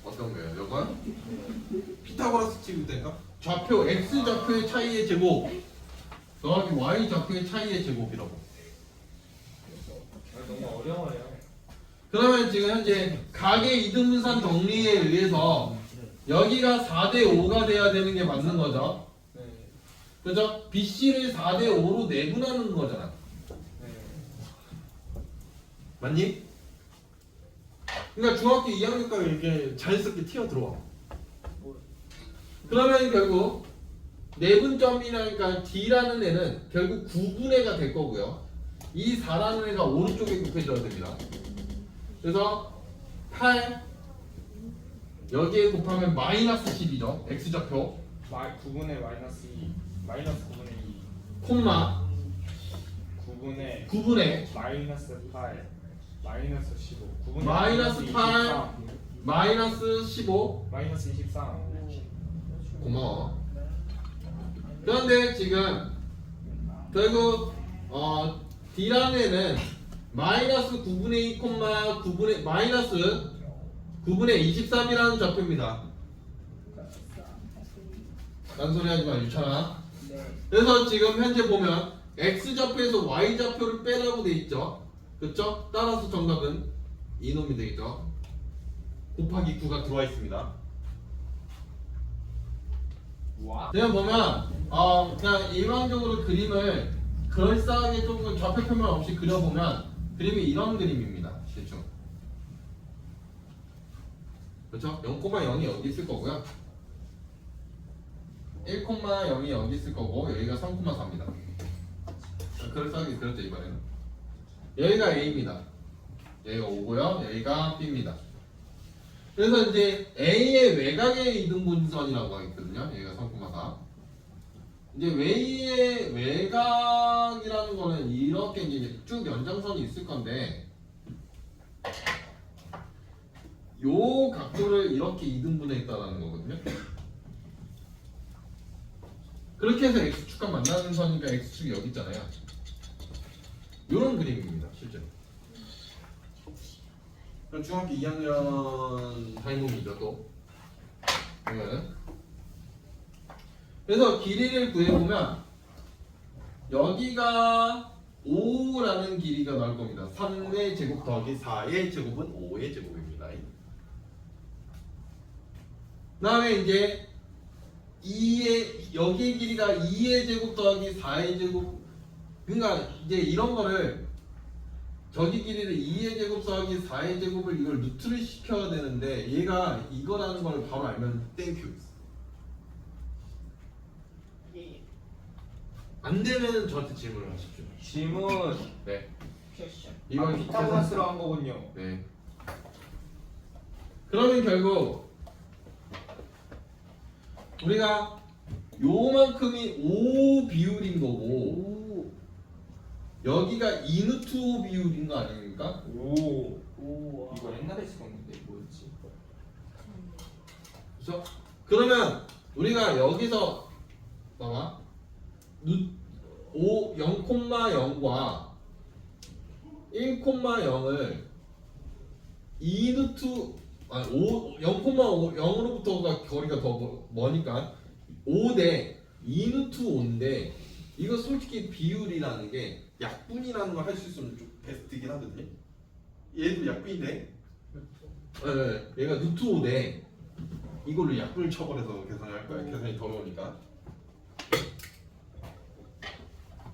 어떤 거예요? 이건 피타고라스 치울 때인가? 좌표 x 좌표의 차이의 제곱 더하기 y 좌표의 차이의 제곱이라고. 너무 어려워요. 그러면 지금 현재 각의 이등분산 정리에 의해서 여기가 4대 5가 돼야 되는 게 맞는 거죠. 네. 그죠? BC를 4대 5로 내분하는 거잖아. 네. 맞니? 그러니까 중학교 2학년까지 이렇게 자연스럽게 튀어 들어와. 그러면 결국 내분점이라니까 D라는 애는 결국 9분의가 될 거고요. 이 4라는 애가 오른쪽에 곱해져야 됩니다. 그래서 8 여기에 곱하면 마이너스 10이죠. X좌표 9분의 마이너스 2 마이너스 9분의 2 콤마 9분의 9분의 마이너스 8 마이너스 15 9분의 마이너스 8 마이너스 15 마이너스 23 고마워. 그런데 지금 결국 D라는 애는 마이너스 9분의 2 콤마 9분의 마이너스 9분의 23이라는 좌표입니다. 딴소리 하지 마 유찬아. 그래서 지금 현재 보면 X좌표에서 Y좌표를 빼라고 돼 있죠. 그렇죠? 따라서 정답은 이놈이 되겠죠. 곱하기 9가 들어와 있습니다. 와 그냥 보면 그냥 일반적으로 그림을 그럴싸하게 조금 좌표 평면 없이 그려보면 그림이 이런 그림입니다. 대충. 그렇죠? 0,0이 여기 있을 거고요. 1,0이 여기 있을 거고 여기가 3,4입니다. 그럴싸하게 그렸죠 이번에는. 여기가 A입니다. 여기가 O고요. 여기가 B입니다. 그래서 이제 A의 외곽의 이등분선이라고 하겠거든요. 여기가 3,4. 이제 A의 외곽이라는 거는 이렇게 이제 쭉 연장선이 있을 건데 요 각도를 이렇게 이등분했다라는 거거든요. 그렇게 해서 X축과 만나는 선이니까 X축이 여기 있잖아요. 요런 그림입니다, 실제로. 그럼 중학교 2학년 다이놈이죠 또. 그러면은 그래서 길이를 구해보면 여기가 5라는 길이가 나올 겁니다. 3의 제곱 더하기 4의 제곱은 5의 제곱입니다. 그 다음에 이제 2의 여기의 길이가 2의 제곱 더하기 4의 제곱, 그러니까 이제 이런 거를 저기 길이를 2의 제곱 더하기 4의 제곱을 이걸 루트를 시켜야 되는데 얘가 이거라는 걸 바로 알면 땡큐. 예. 안 되면 저한테 질문을 하십시오. 질문. 네. 퀘션. 이건 피타고라스로 한 거군요. 네. 그러면 결국 우리가 요만큼이 5 비율인 거고 여기가 2루트 5 비율인 거 아닙니까? 오. 오. 이거 옛날에 쓰었는데 뭐였지? 그렇죠? 그러면 우리가 여기서 봐봐 0,0과 1,0을 2루트 0,5 0으로부터가 거리가 더 머니까 5대 2루트 5인데 이거 솔직히 비율이라는 게 약분이라는 걸 할 수 있으면 좀 베스트긴 하거든요. 얘도 약분인데 네, 얘가 루트 5대 이걸로 약분을 쳐버려서 계산할 거야. 계산이 더러우니까.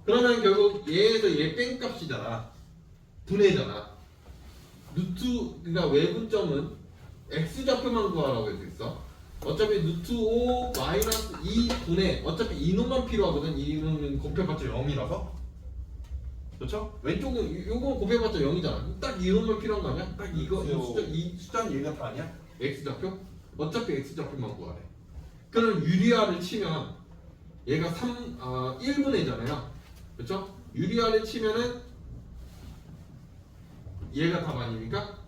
그러면 결국 얘에서 얘 뺀값이잖아. 분해잖아. 루트 그러니까 외분점은 x 좌표만 구하라고 해서 있어. 어차피 루트 5 마이너스 2 분의 어차피 이놈만 필요하거든. 이놈은 곱해봤자 0이라서. 그렇죠? 왼쪽은 요건 곱해봤자 0이잖아. 딱 이놈만 필요한 거 아니야? 딱 이거 이 숫자는 얘가 다 아니야? x 좌표? 어차피 x 좌표만 구하래. 그럼 유리화를 치면 얘가 1분의잖아요. 그렇죠? 유리화를 치면은 얘가 답 아닙니까?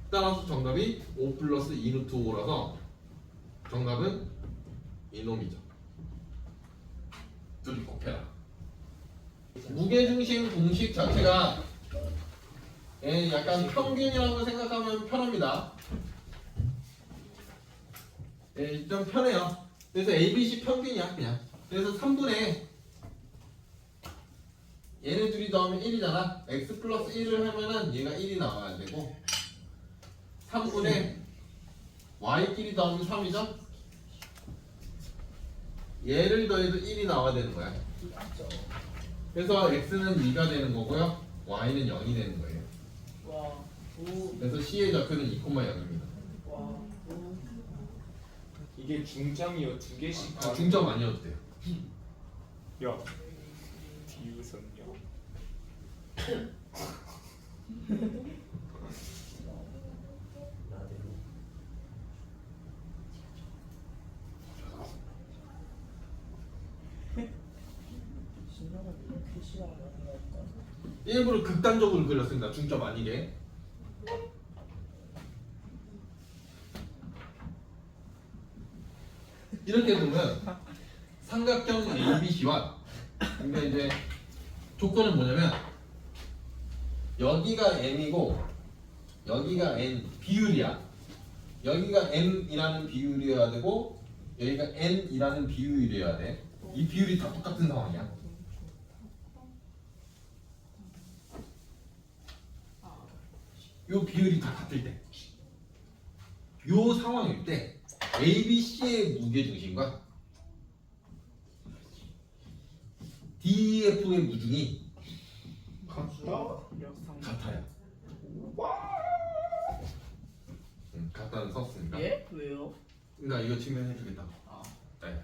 따라서 정답이 5 플러스 2 루트 5라서 정답은 이놈이죠. 둘이 곱해라. 무게중심 공식 자체가 약간 평균이라고 생각하면 편합니다. 좀 편해요. 그래서 ABC 평균이야 그냥. 그래서 3분의 얘네 둘이 더하면 1이잖아. x 플러스 1을 하면은 얘가 1이 나와야 되고 3분의 y끼리 더하면 3이죠. 얘를 더해도 1이 나와야 되는 거야. 그래서 x는 2가 되는 거고요. y는 0이 되는 거예요. 와. 오. 그래서 c의 좌표는 2,0입니다. 와. 오. 이게 중점이요 두 개씩. 중점 아니어도 돼요. 야. 디우선요. 나대로. 신나는 이렇게 시간 많이 갈까? 일부러 극단적으로 그렸습니다. 중점 아니게. 이렇게 보면 삼각형 ABC와 근데 이제 조건은 뭐냐면 여기가 M이고 여기가 N 비율이야. 여기가 M이라는 비율이어야 되고 여기가 N이라는 비율이어야 돼. 이 비율이 다 똑같은 상황이야. 요 비율이 다 같을 때, 요 상황일 때 ABC의 무게중심과 DEF의 무중이 같아요. 같다는 썼으니까. 예? 왜요? 그러니까 이거 증명해주겠다. 아. 네.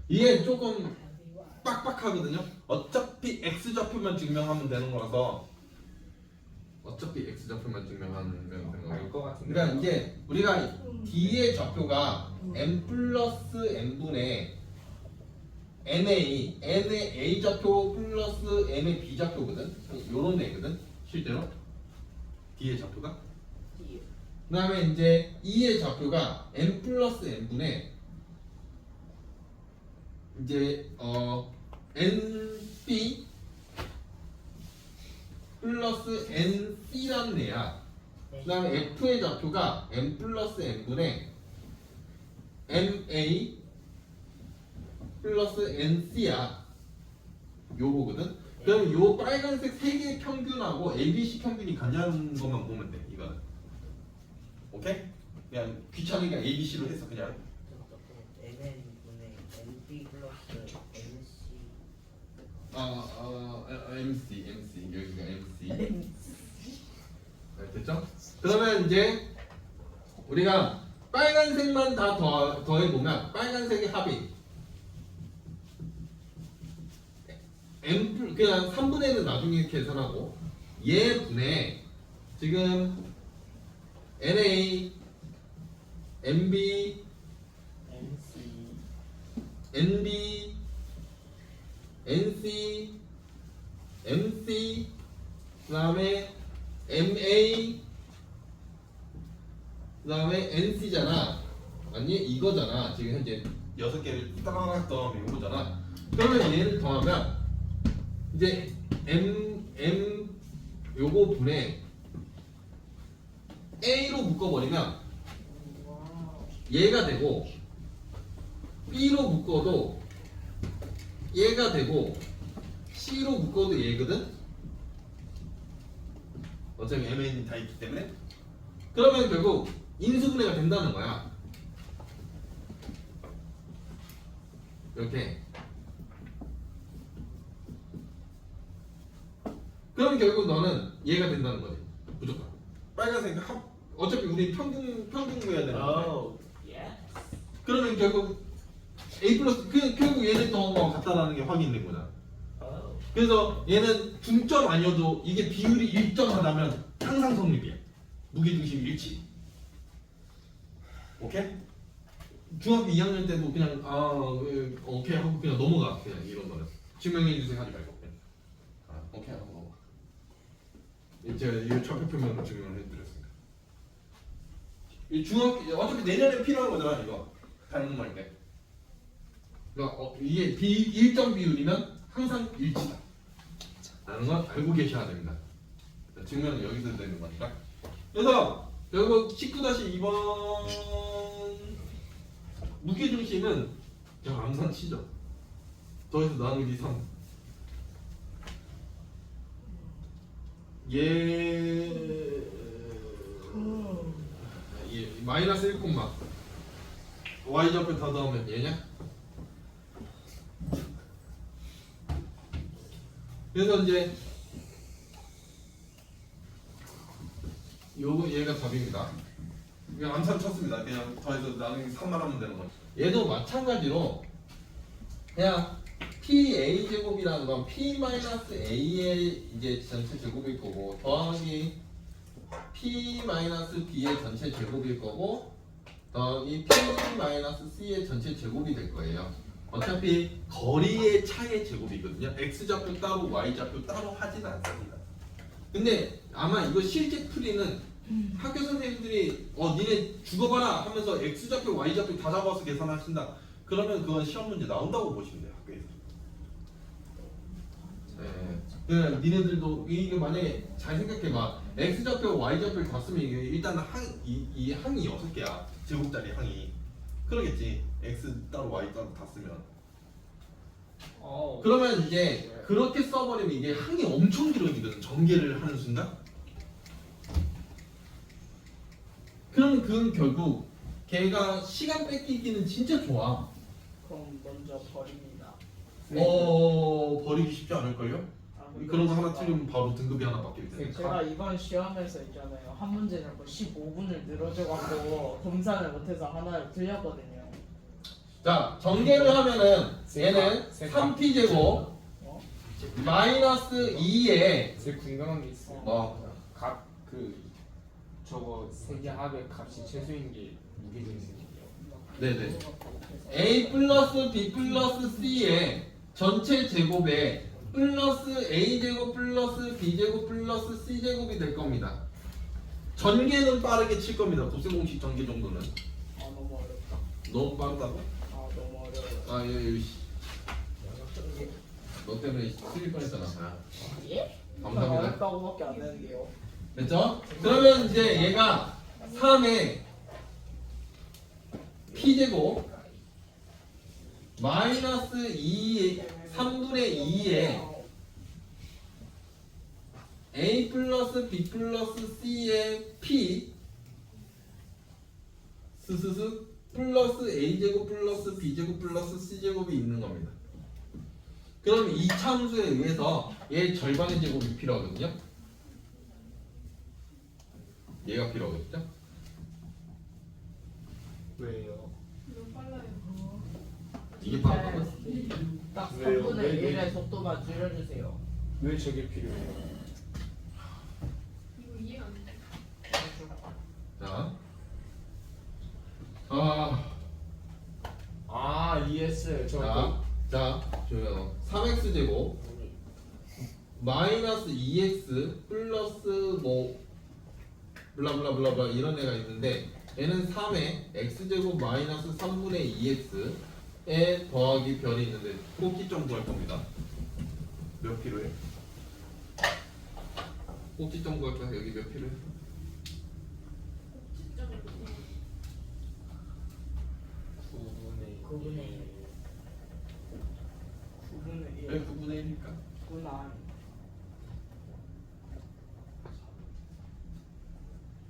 이게 조금 빡빡하거든요. 어차피 x 좌표만 증명하면 되는 거라서 어차피 x 좌표만 증명하면 되는 거예요. 알것 같은데. 그러니까 이제 우리가 d의 좌표가 n 플러스 n분의 n의 a 좌표 플러스 n의 b 좌표거든. 요런 애거든. 실제로 d의 좌표가. 그 다음에 이제 e의 좌표가 n 플러스 n분의 이제 nb 플러스 nc라는 애야. 그 다음에 F의 좌표가 M 플러스 N분의 MA 플러스 NC야. 요거거든. 그럼 요 빨간색 세 개의 평균하고 ABC 평균이 같냐는 것만 보면 돼. 이거는. 오케이? 그냥 귀찮으니까 ABC로 해서 그냥. NN분의 NB 플러스 NC MC 여기가 MC. 네, 됐죠? 그러면 이제 우리가 빨간색만 다 더해보면 빨간색의 합이 M 그냥 3분의 1은 나중에 계산하고 얘 분의 지금 NA, MB, NB, NC, MC, 그 다음에 MA, 그 다음에 NC잖아. 아니 이거잖아. 지금 현재 6개를 따라락 더하면 이거잖아. 그러면 얘를 더하면 이제 M 요거 분의 A로 묶어버리면 얘가 되고 B로 묶어도 얘가 되고 C로 묶어도 얘거든. 어차피 MN이 다 있기 때문에. 그러면 결국 인수분해가 된다는 거야. 이렇게. 그럼 결국 너는 얘가 된다는 거지. 무조건. 빨간색 합. 어차피 우리 평균 구해야 되는 거야. 오, 예. 그러면 결국 A 플러스 결국 얘를 더한 거 같다라는 게 확인된 거잖아. 오. 그래서 얘는 중점 아니어도 이게 비율이 일정하다면 항상 성립이야. 무게중심 일치. 오케이? 중학교 2학년 때도 그냥 오케이 하고 그냥 넘어가. 그냥 이런 거는 증명해 주세요 하지 말고 그냥. 오케이 하고 넘어가. 제가 이 좌표표면으로 증명을 해드렸습니다. 이 중학교 어차피 내년에 필요한 거잖아 이거. 다른 말 때. 그러니까 이게 일정 비율이면 항상 일치다. 라는 건 알고 계셔야 됩니다. 증명은 여기서 되는 거니까. 그래서 결국 19-2번 무게중심은 그냥 암산 치죠. 더해서 나누기 3. 얘 마이너스 1, y 좌표 다 더하면 얘냐? 그래서 이제 요거 얘가 답입니다. 그냥 암산 쳤습니다. 그냥 더해서 나중에 3만 하면 되는 거죠. 얘도 마찬가지로 그냥 PA 제곱이라는 건 P 마이너스 A의 이제 전체 제곱일 거고 더하기 P 마이너스 B의 전체 제곱일 거고 더하기 P 마이너스 C의 전체 제곱이 될 거예요. 어차피 거리의 차의 제곱이거든요. X 좌표 따로 Y 좌표 따로 하진 않습니다. 근데 아마 이거 실제 풀이는 학교 선생님들이 니네 죽어봐라 하면서 X 좌표 Y 좌표 다 잡아서 계산하신다. 그러면 그건 시험 문제 나온다고 보시면 돼요. 학교에서. 네. 그냥 니네들도 이게 만약에 잘 생각해봐. X 좌표 Y 좌표를 다 쓰면 이게 일단 이 항이 6개야. 제곱짜리 항이. 그러겠지. X 따로 Y 따로 다 쓰면. 그러면 이제 그렇게 써버리면 이게 항이 엄청 길어지거든. 전개를 하는 순간. 그럼 그건 결국 걔가 시간 뺏기기는 진짜 좋아. 그럼 먼저 버립니다. 버리기 쉽지 않을걸요? 그런 거 하나 틀리면 바로 등급이 하나 바뀌게 돼. 제가 이번 시험에서 있잖아요. 한 문제 잡고 15분을 늘어져갖고 검사를 못해서 하나를 틀렸거든요. 자, 전개를 하면은 얘는 세카. 3p 제곱 어? 마이너스 2에 제 궁금한 게 있어요. 뭐? 저거 세 개 합의 값이 최소인 게 무게중심이에요. 네네. A 플러스 B 플러스 C의 전체 제곱에 플러스 A 제곱 플러스 B 제곱 플러스 C 제곱이 될 겁니다. 전개는 빠르게 칠 겁니다. 부세공식 전개 정도는. 너무 어렵다. 너무 빠르다고? 너무 어려워요. 너 때문에 틀릴 뻔했잖아. 예? 감사합니다. 어렵다고밖에 안 되는데요. 됐죠? 그러면 이제 얘가 3의 p제곱 마이너스 3분의 2의 a 플러스 b 플러스 c의 p 스스스 플러스 a제곱 플러스 b제곱 플러스 c제곱이 있는 겁니다. 그럼 이 참수에 의해서 얘 절반의 제곱이 필요하거든요. 얘가 필요하거든요. 왜요? 너무 빨라요. 이게 빠르다고? 딱 왜요? 3분의 왜? 1의 속도만 줄여주세요. 왜 저게 필요해요? 이거 이해가 안 돼. 자, ES 자, 조용. 3x 제곱 마이너스 2x 플러스 뭐 블라블라블라블라 이런 애가 있는데 얘는 3에 x 제곱 마이너스 3분의 2x에 더하기 별이 있는데 꼭지점 구할 겁니다. 몇 필요해? 꼭지점 구할 거야. 여기 몇 필요해? 꼭지점을 못해. 9분의 1. 9분의 1. 왜 9분의 1일까? 9나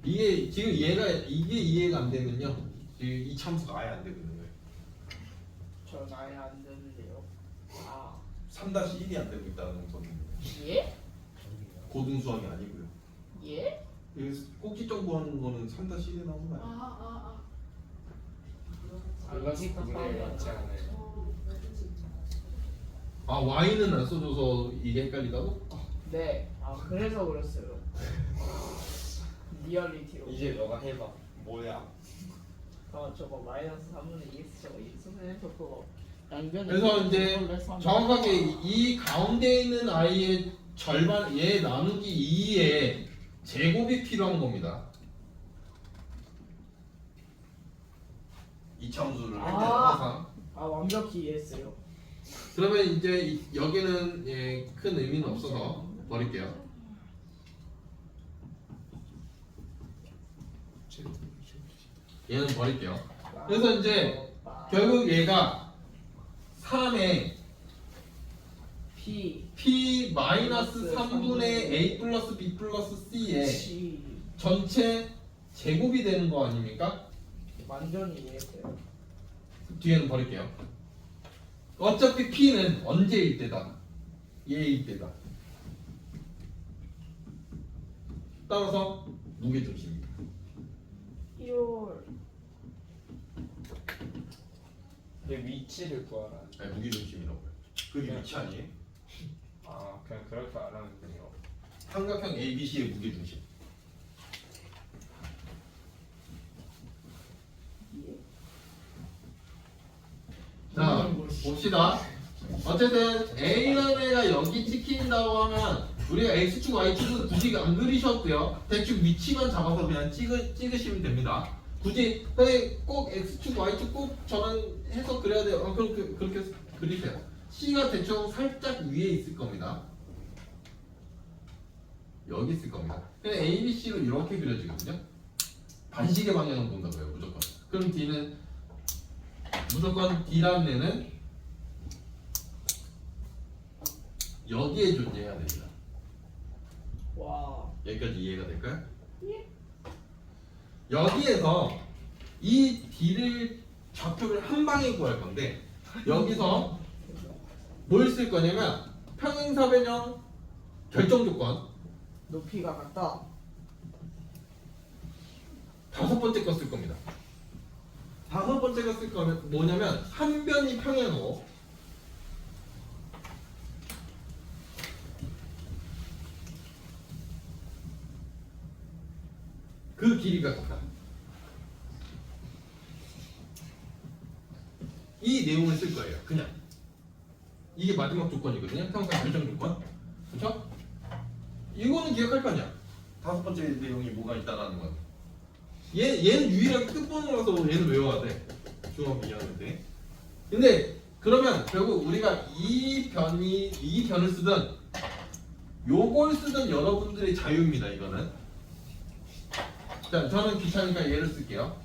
이게 지금 이게 이해가 안 되면요. 지금 이 참수가 아예 안 되고 있는 거예요. 전 아예 안 되는데요. 아 3-1이 안 되고 있다는 거거든요. 예? 고등수학이 아니고요. 예? 꼭지점 구하는 거는 3-1에 나오는 거 아니에요? 플러스 9분의 1 맞지 않아요? 아 y는 안 써줘서 이게 헷갈리다고? 네. 아 그래서 그랬어요. 리얼리티로. 이제 너가 해봐. 뭐야? 저거 마이너스 3분의 2x 저거 선생님 그거 양변. 그래서 이제 정확하게 이 가운데 있는 i의 절반 얘 나누기 2의 제곱이 필요한 겁니다. 이 참수를 할 때는 항상. 아 완벽히 이해했어요. 그러면 이제 여기는 예, 큰 의미는 없어서 버릴게요. 얘는 버릴게요. 그래서 이제 결국 얘가 3의 p 마이너스 3분의 a 플러스 b 플러스 c의 C 전체 제곱이 되는 거 아닙니까? 완전히 이해했어요. 뒤에는 버릴게요. 어차피 p는 언제일 때다. 얘일 때다. 따라서 무게중심입니다. 이올 내 위치를 구하라. 아니, 무게중심이라고요. 그게 위치 아니에요? 아 그냥 그럴 줄 알았는데요. 삼각형 ABC의 무게중심. 자, 봅시다. 어쨌든 A라는 애가 여기 찍힌다고 하면 우리가 X축, Y축은 굳이 안 그리셔도 돼요. 대충 위치만 잡아서 그냥 찍으시면 됩니다. 굳이 근데 꼭 X축, Y축 꼭 전환해서 그려야 돼요. 그럼 그렇게 그리세요. C가 대충 살짝 위에 있을 겁니다. 여기 있을 겁니다. 그냥 A, B, C로 이렇게 그려지거든요. 반시계 방향을 본다고요, 무조건. 그럼 D는 무조건 D라는 애는 여기에 존재해야 됩니다. 와 여기까지 이해가 될까요? 여기에서 이 D를 좌표를 한 방에 구할 건데 여기서 뭘 쓸 거냐면 평행사 변형 결정 조건 높이가 같다. 5번째 거 쓸 겁니다. 5번째 거 쓸 거는 뭐냐면 한 변이 평행하고 그 길이가 같다. 이 내용을 쓸 거예요. 그냥 이게 마지막 조건이거든요. 평행 결정 조건. 그렇죠? 이거는 기억할 거 아니야. 5번째 내용이 뭐가 있다라는 건. 얘는 유일하게 끝번호라서 얘는 외워야 돼. 중학 2학년 때. 근데 그러면 결국 우리가 이 변을 쓰든 요걸 쓰든 여러분들의 자유입니다. 이거는 자, 저는 귀찮으니까 얘를 쓸게요.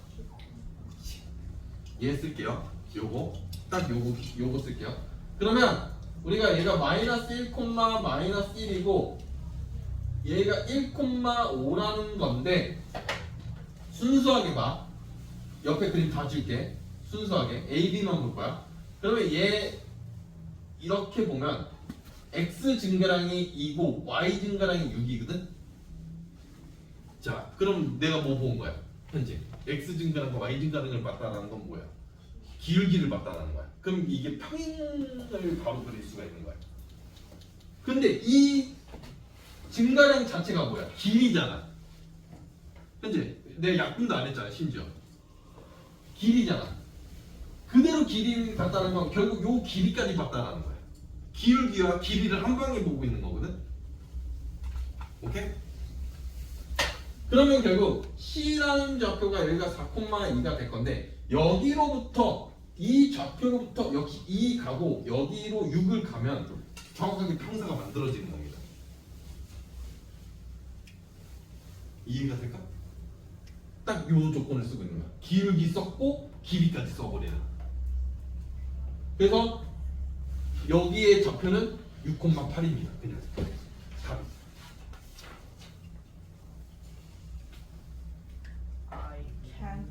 얘 쓸게요. 요거 딱 요거 쓸게요. 그러면 우리가 얘가 마이너스 1, 마이너스 1이고 얘가 1,5라는 건데 순수하게 봐. 옆에 그림 다 줄게. 순수하게 A, B만 볼 거야. 그러면 얘 이렇게 보면 X 증가량이 2고 Y 증가량이 6이거든. 자, 그럼 내가 뭐 본 거야? 현재 X 증가량과 Y 증가량을 맞다라는 건 뭐야? 기울기를 맞다라는 거야. 그럼 이게 평행을 바로 그릴 수가 있는 거야. 근데 이 증가량 자체가 뭐야? 길이잖아. 현재 내가 약분도 안 했잖아. 심지어 길이잖아. 그대로 길이를 봤다는 건 결국 요 길이까지 봤다라는 거야. 기울기와 길이를 한 방에 보고 있는 거거든. 오케이? 그러면 결국 C라는 좌표가 여기가 4,2가 될 건데 여기로부터 이 좌표로부터 여기 2 가고 여기로 6을 가면 정확하게 평사가 만들어지는 겁니다. 이해가 될까? 딱 요 조건을 쓰고 있는 거야. 기울기 썼고 길이까지 써버리는. 그래서 여기의 좌표는 6,8입니다. 그냥 답. I can't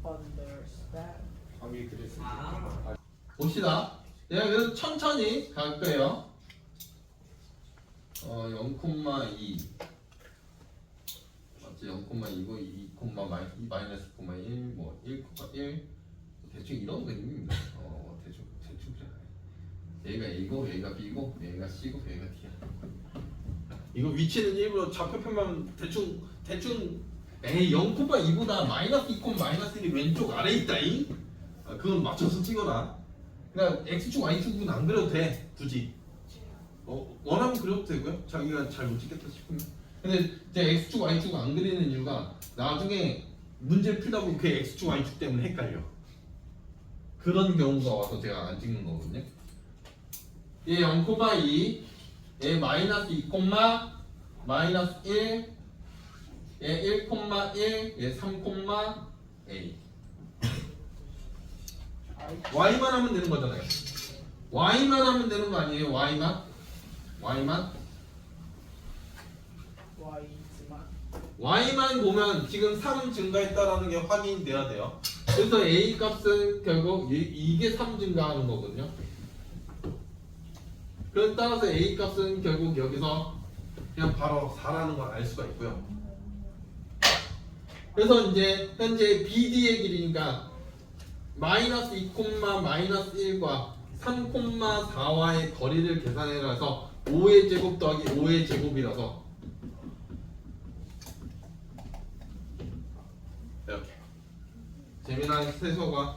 understand. 감이 그랬을 아. 봅시다. 내가 그래서 천천히 갈 거예요. 0,2 맞지? 0,2고 2, 마이너스 1, 뭐 1,1 대충 이런 그림입니다. 대충 그래. 얘가 A고 얘가 B고 얘가 C고 얘가 D야. 이거 위치는 일부러 좌표표만 대충 에이 0,2보다 마이너스 2, 마이너스 1이 왼쪽 아래에 있다잉. 그건 맞춰서 찍어라. 그러니까 X축, Y축은 안 그려도 돼. 굳이. 원하면 그려도 되고요. 자기가 잘 못 찍겠다 싶으면. 근데 이제 X축, Y축 안 그리는 이유가 나중에 문제를 풀다 보면 그 X축, Y축 때문에 헷갈려. 그런 경우가 와서 제가 안 찍는 거거든요. 얘 0,2, 얘 마이너스 2, 마이너스 1, 얘 1,1, 얘 3,A. Y만 하면 되는 거잖아요. Y만 하면 되는 거 아니에요? Y만? Y만 보면 지금 3 증가했다라는 게 확인돼야 돼요. 그래서 A 값은 결국 이게 3 증가하는 거거든요. 그래서 따라서 A 값은 결국 여기서 그냥 바로 4라는 걸 알 수가 있고요. 그래서 이제 현재 BD의 길이니까 마이너스 2, 마이너스 1과 3,4와의 거리를 계산해서 5의 제곱 더하기 5의 제곱이라서 이렇게 재미난 세소가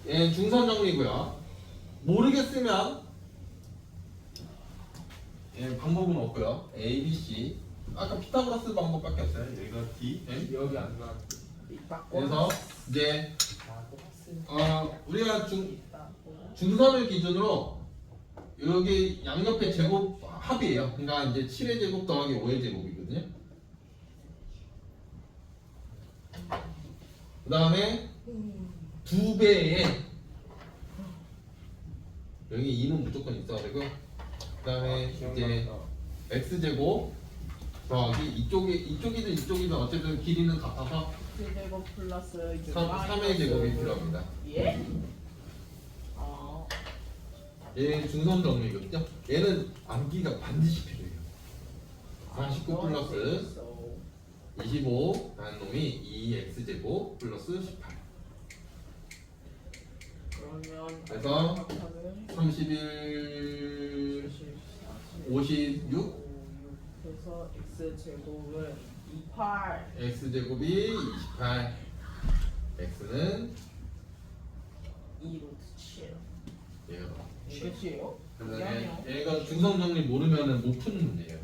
얘는 중선 정리고요. 모르겠으면 얘는 방법은 없고요. A, B, C 아까 피타고라스 방법밖에 없어요. 여기가 D, M 여기 안 나. 그래서 이제 우리가 중선을 기준으로 여기 양옆의 제곱 합이에요. 그러니까 이제 7의 제곱 더하기 5의 제곱이거든요. 그 다음에 2배의 여기 2는 무조건 있어야 되고 그 다음에 이제 x제곱 더하기 이쪽이든 이쪽이든 어쨌든 길이는 같아서 제곱 플러스 3의 제곱이 필요합니다. 예? 얘는 중선 정리거든요. 얘는 암기가 반드시 필요해요. 49 플러스 25 라는 놈이 2x제곱 플러스 18 그러면 그래서 31 56 그래서 x 제곱은 28 x제곱이 28 x는 2루트 7 얘가 끝이에요? 그다음에 얘가 중성 정리 모르면은 못 푸는 문제예요.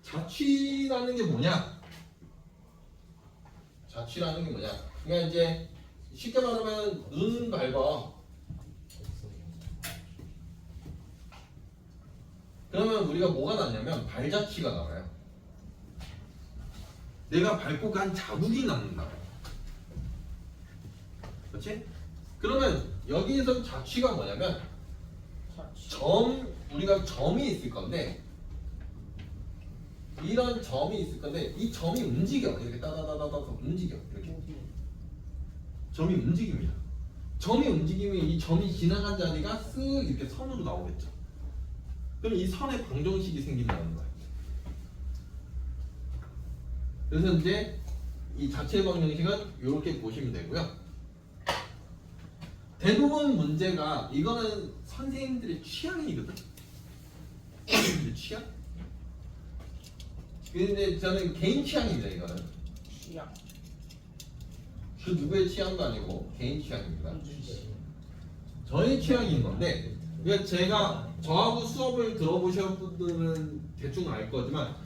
자취라는 게 뭐냐? 자취라는 게 뭐냐? 그러니까 이제 쉽게 말하면 눈 밟아. 그러면 우리가 뭐가 나냐면 발자취가 나와요. 내가 밟고 간 자국이 남는다. 그렇지? 그러면 여기에서 자취가 뭐냐면 우리가 점이 있을 건데 이런 점이 있을 건데 이 점이 움직여. 이렇게 따다다다다 움직여. 이렇게 점이 움직입니다. 점이 움직이면 이 점이 지나간 자리가 쓱 이렇게 선으로 나오겠죠. 그럼 이 선의 방정식이 생긴다는 거예요. 그래서 이제 이 자체 방정식은 이렇게 보시면 되고요. 대부분 문제가 이거는 선생님들의 취향이거든. 선생님들의 취향? 근데 저는 개인 취향입니다. 이거는 취향. 그 누구의 취향도 아니고 개인 취향입니다. 현준씨. 저의 취향인 건데 그러니까 제가 저하고 수업을 들어보신 분들은 대충 알 거지만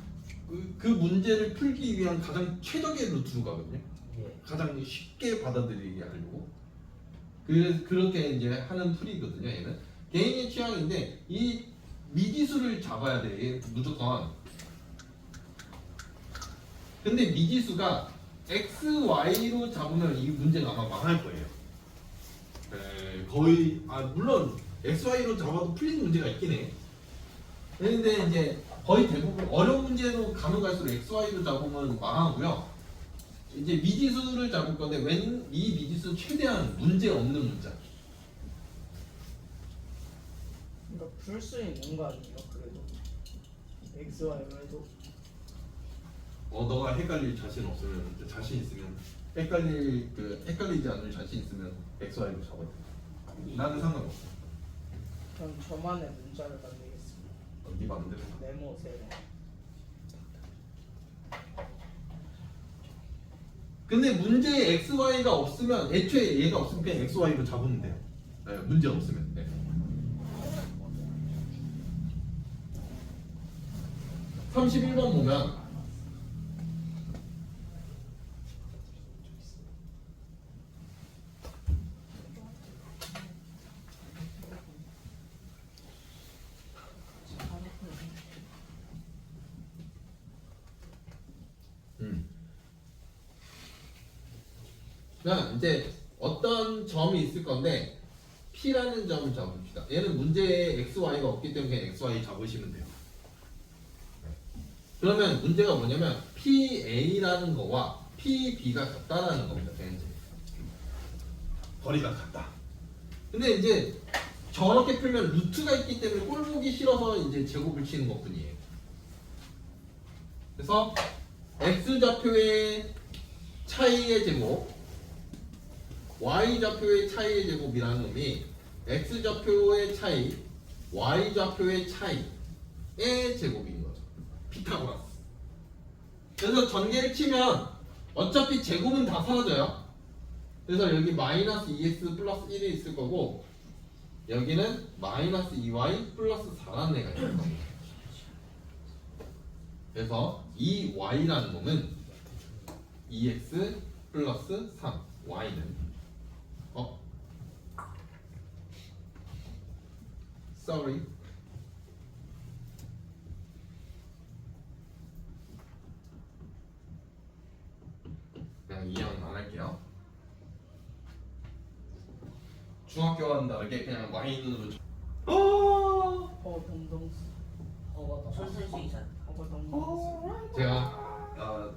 그 문제를 풀기 위한 가장 최적의 루트로 가거든요. 예. 가장 쉽게 받아들이게 하려고 그렇게 이제 하는 풀이거든요. 얘는 개인의 취향인데 이 미지수를 잡아야 돼. 얘 무조건. 근데 미지수가 x, y로 잡으면 이 문제가 아마 망할 거예요. 거의 물론 x, y로 잡아도 풀리는 문제가 있긴 해. 그런데 이제 거의 대부분 어려운 문제로 가면 갈수록 x, y로 잡으면 망하고요. 이제 미지수를 잡을 건데 이 미지수 최대한 문제 없는 문자. 그러니까 풀 수 있는 거 아니에요? 그래도 X와 Y도 너가 헷갈릴 자신 없으면 자신 있으면 헷갈리지 않을 자신 있으면 x, y로 잡아야 돼. 나는 상관없어. 그럼 저만의 문자를 만들겠습니다. 네 마음대로. 네모 세모. 근데 문제에 x, y가 없으면 애초에 얘가 없으면 그냥 x, y로 잡으면 돼요. 네, 문제 없으면. 네. 31번 보면 그냥 이제 어떤 점이 있을 건데 P라는 점을 잡읍시다. 얘는 문제에 x, y가 없기 때문에 그냥 x, y 잡으시면 돼요. 그러면 문제가 뭐냐면 PA라는 거와 PB가 같다라는 겁니다. 거리가 같다. 근데 이제 저렇게 풀면 루트가 있기 때문에 꼴 보기 싫어서 이제 제곱을 치는 것뿐이에요. 그래서 x좌표의 차이의 제곱, y좌표의 차이의 제곱이라는 놈이 x좌표의 차이, y좌표의 차이의 제곱인 거죠. 피타고라스. 그래서 전개를 치면 어차피 제곱은 다 사라져요. 그래서 여기 마이너스 2x 플러스 1이 있을 거고 여기는 마이너스 2y 플러스 4라는 애가 있을 겁니다. 그래서 이 y라는 놈은 2x 플러스 3 y는 sorry 그냥 이해는 안 할게요. 중학교와는 다르게 그냥 y는으로 동동스. 맞다. 선수 이상. 동동스. 제가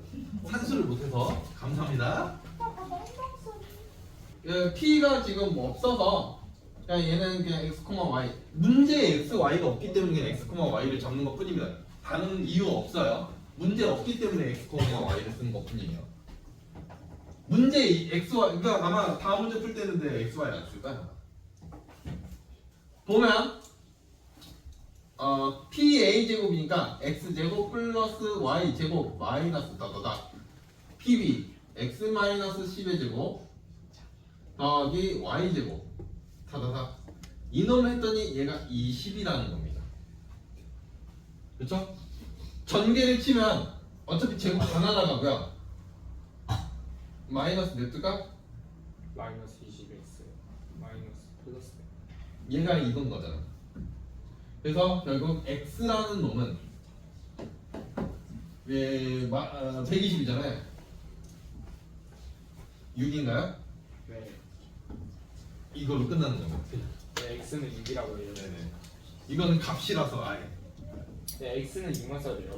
산수를 못해서 감사합니다. P가 지금 없어서 그냥 얘는 그냥 x, y 문제에 x, y가 없기 때문에 그냥 x, y를 잡는 것 뿐입니다. 다른 이유 없어요. 문제 없기 때문에 x, y를 쓰는 것 뿐이에요. 문제 x, y 그러니까 아마 다음 문제 풀 때는 x, y 안 쓸까요? 보면 PA 제곱이니까 x 제곱 플러스 y 제곱 마이너스 다다다 PB x 마이너스 10의 제곱 더하기 y 제곱 다다다 이놈을 했더니 얘가 20이라는 겁니다. 그렇죠? 전개를 치면 어차피 제곱 다 날아가고요. 마이너스 몇 들까? 마이너스 20x 마이너스 플러스 얘가 이건 거잖아. 그래서 결국 x라는 놈은 120이잖아요. 6인가요? 네. 이걸로 끝나는 거예요. 네, x는 6이라고 해요. 네네. 이거는 값이라서 아예. 네, x는 6만 써줘요.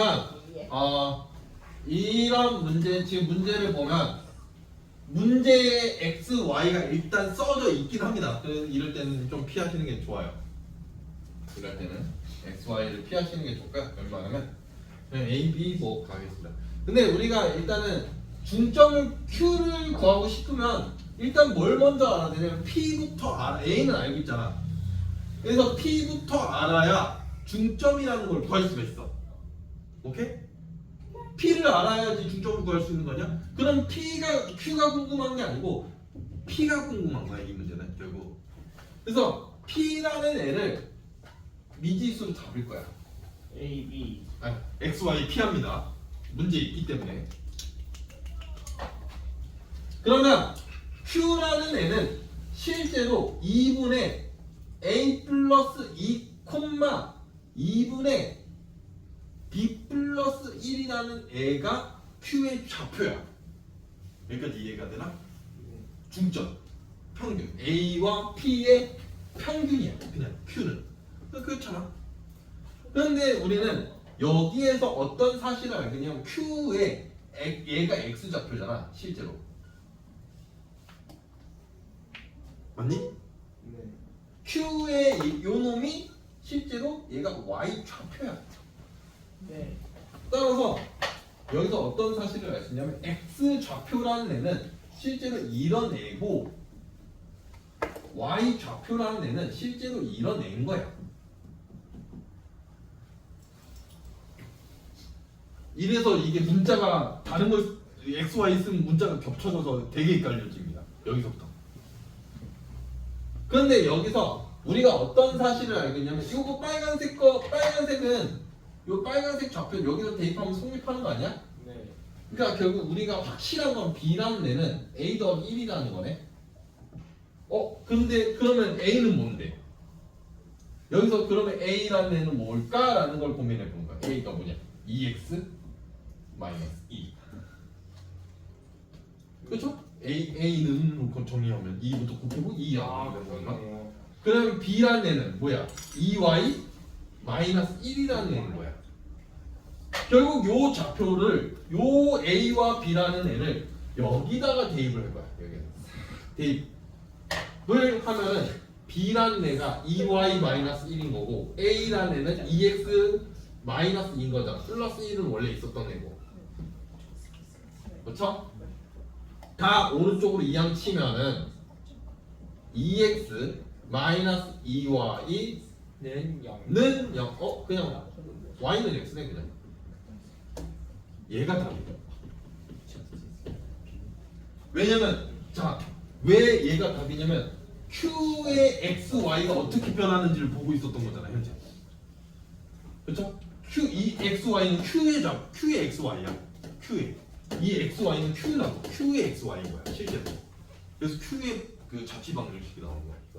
이런 문제 지금 문제를 보면 문제에 x, y가 일단 써져 있긴 합니다. 그래서 이럴 때는 좀 피하시는 게 좋아요. 이럴 때는 x, y를 피하시는 게 좋고요. 웬만하면 그냥 a, b 뭐 가겠습니다. 근데 우리가 일단은 중점을 q를 구하고 싶으면 일단 뭘 먼저 알아야 되냐면 p부터 알아. a는 알고 있잖아. 그래서 p부터 알아야 중점이라는 걸 구할 수가 있어. 오케이? P를 알아야지 중점을 구할 수 있는 거냐? 그럼 Q가 궁금한 게 아니고 P가 궁금한 거야 이 문제는 결국. 그래서 P라는 애를 미지수로 잡을 거야. a, b. 아니, X, Y, P합니다. 문제 있기 때문에. 그러면 Q라는 애는 실제로 2분의 A 플러스 2, 2분의 B 플러스 1이라는 애가 Q의 좌표야. 여기까지 이해가 되나? 중점, 평균. A와 P의 평균이야. 그냥 Q는. 그렇잖아. 그런데 우리는 여기에서 어떤 사실을 알겠냐면 Q의 얘가 X 좌표잖아. 실제로. 맞니? 네. Q의 요 놈이 실제로 얘가 Y 좌표야. 네. 따라서 여기서 어떤 사실을 알 수 있냐면 x 좌표라는 애는 실제로 이런 애고 y 좌표라는 애는 실제로 이런 애인 거야. 이래서 이게 문자가 다른 걸 x, y 쓰면 문자가 겹쳐져서 되게 헷갈려집니다. 여기서부터. 그런데 여기서 우리가 어떤 사실을 알겠냐면 이거 빨간색은 요 빨간색 좌표 여기서 대입하면 성립하는 거 아니야? 네. 그러니까 결국 우리가 확실한 건 B라는 애는 A 더하기 1이라는 거네. 근데 그러면 A는 뭔데? 여기서 그러면 A라는 애는 뭘까라는 걸 고민해 보는 거야. A가 뭐냐? 2x 마이너스 2. 그렇죠? A는 정리하면 2부터 곱해보고 2하고 되는 건가? 그러네요. 그러면 B라는 애는 뭐야? 2y 마이너스 1이라는 애는 뭐야? 결국 요 좌표를 요 A와 B라는 애를 여기다가 대입을 할 거야. 여기 대입을 하면은 B라는 애가 2y 마이너스 1인 거고 A라는 애는 2x 마이너스 2인 거잖아. 플러스 1은 원래 있었던 애고. 그렇죠? 다 오른쪽으로 이항 치면은 2x 마이너스 2y 는 0. 는 0. 그냥 y는 x네 그냥. 얘가 답이야. 왜냐면 왜 얘가 답이냐면 q의 x, y가 어떻게 변하는지를 보고 있었던 거잖아 현재. 그렇죠? 이 x, y는 q의 x, y야. q의 이 x, y는 q라고. q의 x, y인 거야 실제로. 그래서 q의 그 자취 방정식이 나오는 거야.